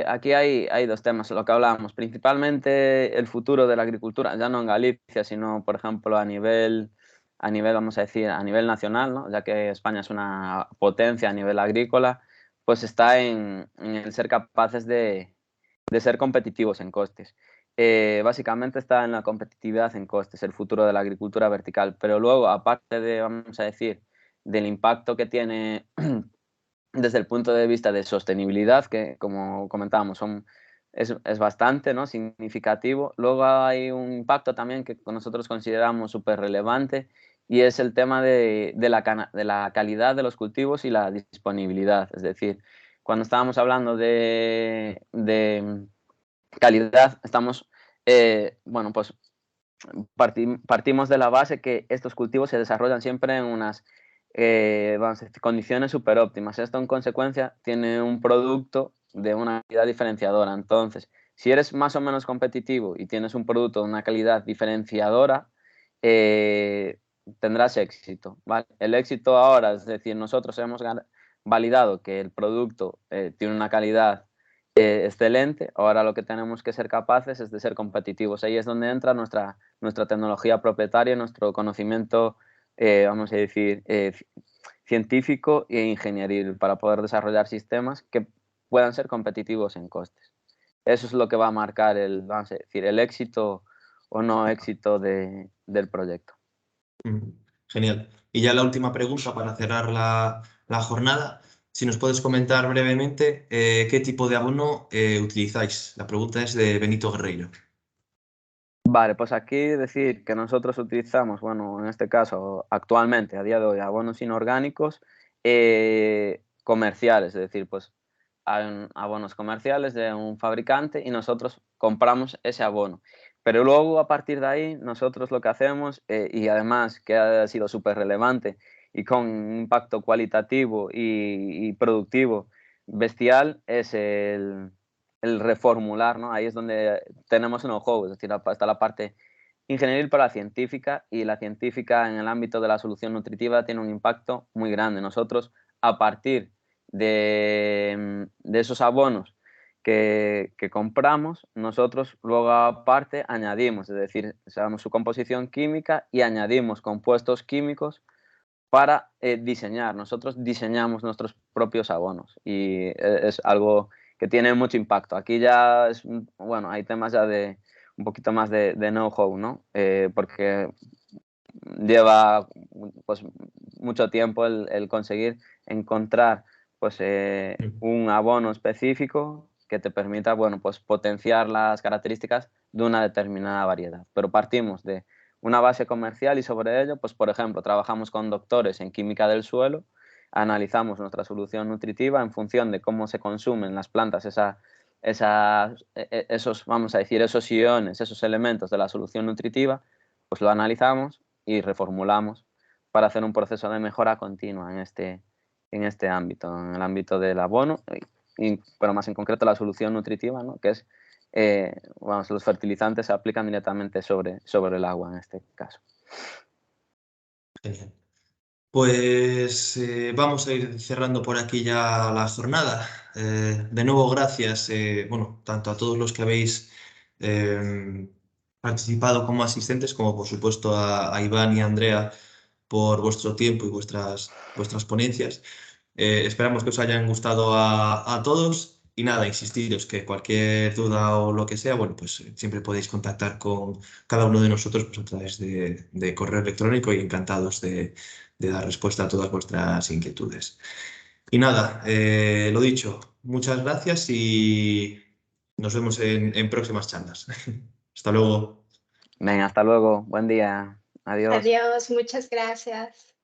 Aquí hay 2 temas, lo que hablábamos, principalmente el futuro de la agricultura, ya no en Galicia, sino, por ejemplo, vamos a decir, a nivel nacional, ¿no? Ya que España es una potencia a nivel agrícola, pues está en el ser capaces de ser competitivos en costes. Básicamente está en la competitividad en costes, el futuro de la agricultura vertical, pero luego, aparte de, vamos a decir, del impacto que tiene desde el punto de vista de sostenibilidad, que como comentábamos es bastante, ¿no?, significativo. Luego hay un impacto también que nosotros consideramos súper relevante y es el tema de la calidad de los cultivos y la disponibilidad. Es decir, cuando estábamos hablando de calidad, estamos, bueno, pues partimos de la base que estos cultivos se desarrollan siempre en unas vamos a decir, condiciones súper óptimas. Esto, en consecuencia, tiene un producto de una calidad diferenciadora. Entonces, si eres más o menos competitivo y tienes un producto de una calidad diferenciadora, tendrás éxito, ¿vale? El éxito ahora, es decir, nosotros hemos validado que el producto tiene una calidad excelente. Ahora lo que tenemos que ser capaces es de ser competitivos. Ahí es donde entra nuestra tecnología propietaria, nuestro conocimiento, vamos a decir, científico e ingenieril para poder desarrollar sistemas que puedan ser competitivos en costes. Eso es lo que va a marcar vamos a decir, el éxito o no éxito del proyecto. Genial. Y ya la última pregunta para cerrar la jornada. Si nos puedes comentar brevemente qué tipo de abono utilizáis. La pregunta es de Benito Guerreiro. Vale, pues aquí decir que nosotros utilizamos, bueno, en este caso, actualmente, a día de hoy, abonos inorgánicos comerciales, es decir, pues hay abonos comerciales de un fabricante y nosotros compramos ese abono. Pero luego, a partir de ahí, nosotros lo que hacemos, y además que ha sido súper relevante y con un impacto cualitativo y productivo bestial, es el reformular, ¿no? Ahí es donde tenemos un know-how, es decir, está la parte ingenieril para la científica, y la científica en el ámbito de la solución nutritiva tiene un impacto muy grande. Nosotros, a partir de esos abonos que compramos, nosotros luego aparte añadimos, es decir, sabemos su composición química y añadimos compuestos químicos para diseñar. Nosotros diseñamos nuestros propios abonos y es algo que tiene mucho impacto. Aquí ya es, bueno, hay temas ya de un poquito más de know-how, ¿no? Porque lleva pues mucho tiempo el conseguir encontrar pues un abono específico que te permita, bueno, pues potenciar las características de una determinada variedad. Pero partimos de una base comercial y sobre ello, pues por ejemplo, trabajamos con doctores en química del suelo, analizamos nuestra solución nutritiva en función de cómo se consumen las plantas esos, vamos a decir, esos iones, esos elementos de la solución nutritiva, pues lo analizamos y reformulamos para hacer un proceso de mejora continua en este ámbito, en el ámbito del abono, pero más en concreto la solución nutritiva, ¿no?, que es, vamos, los fertilizantes se aplican directamente sobre el agua en este caso. Genial. Pues vamos a ir cerrando por aquí ya la jornada. De nuevo, gracias, bueno, tanto a todos los que habéis participado como asistentes, como por supuesto a Iván y a Andrea por vuestro tiempo y vuestras ponencias. Esperamos que os hayan gustado a todos. Y nada, insistiros que cualquier duda o lo que sea, bueno, pues siempre podéis contactar con cada uno de nosotros pues, a través de correo electrónico y encantados de dar respuesta a todas vuestras inquietudes. Y nada, lo dicho, muchas gracias y nos vemos en próximas charlas. Hasta luego. Venga, hasta luego. Buen día. Adiós. Adiós, muchas gracias.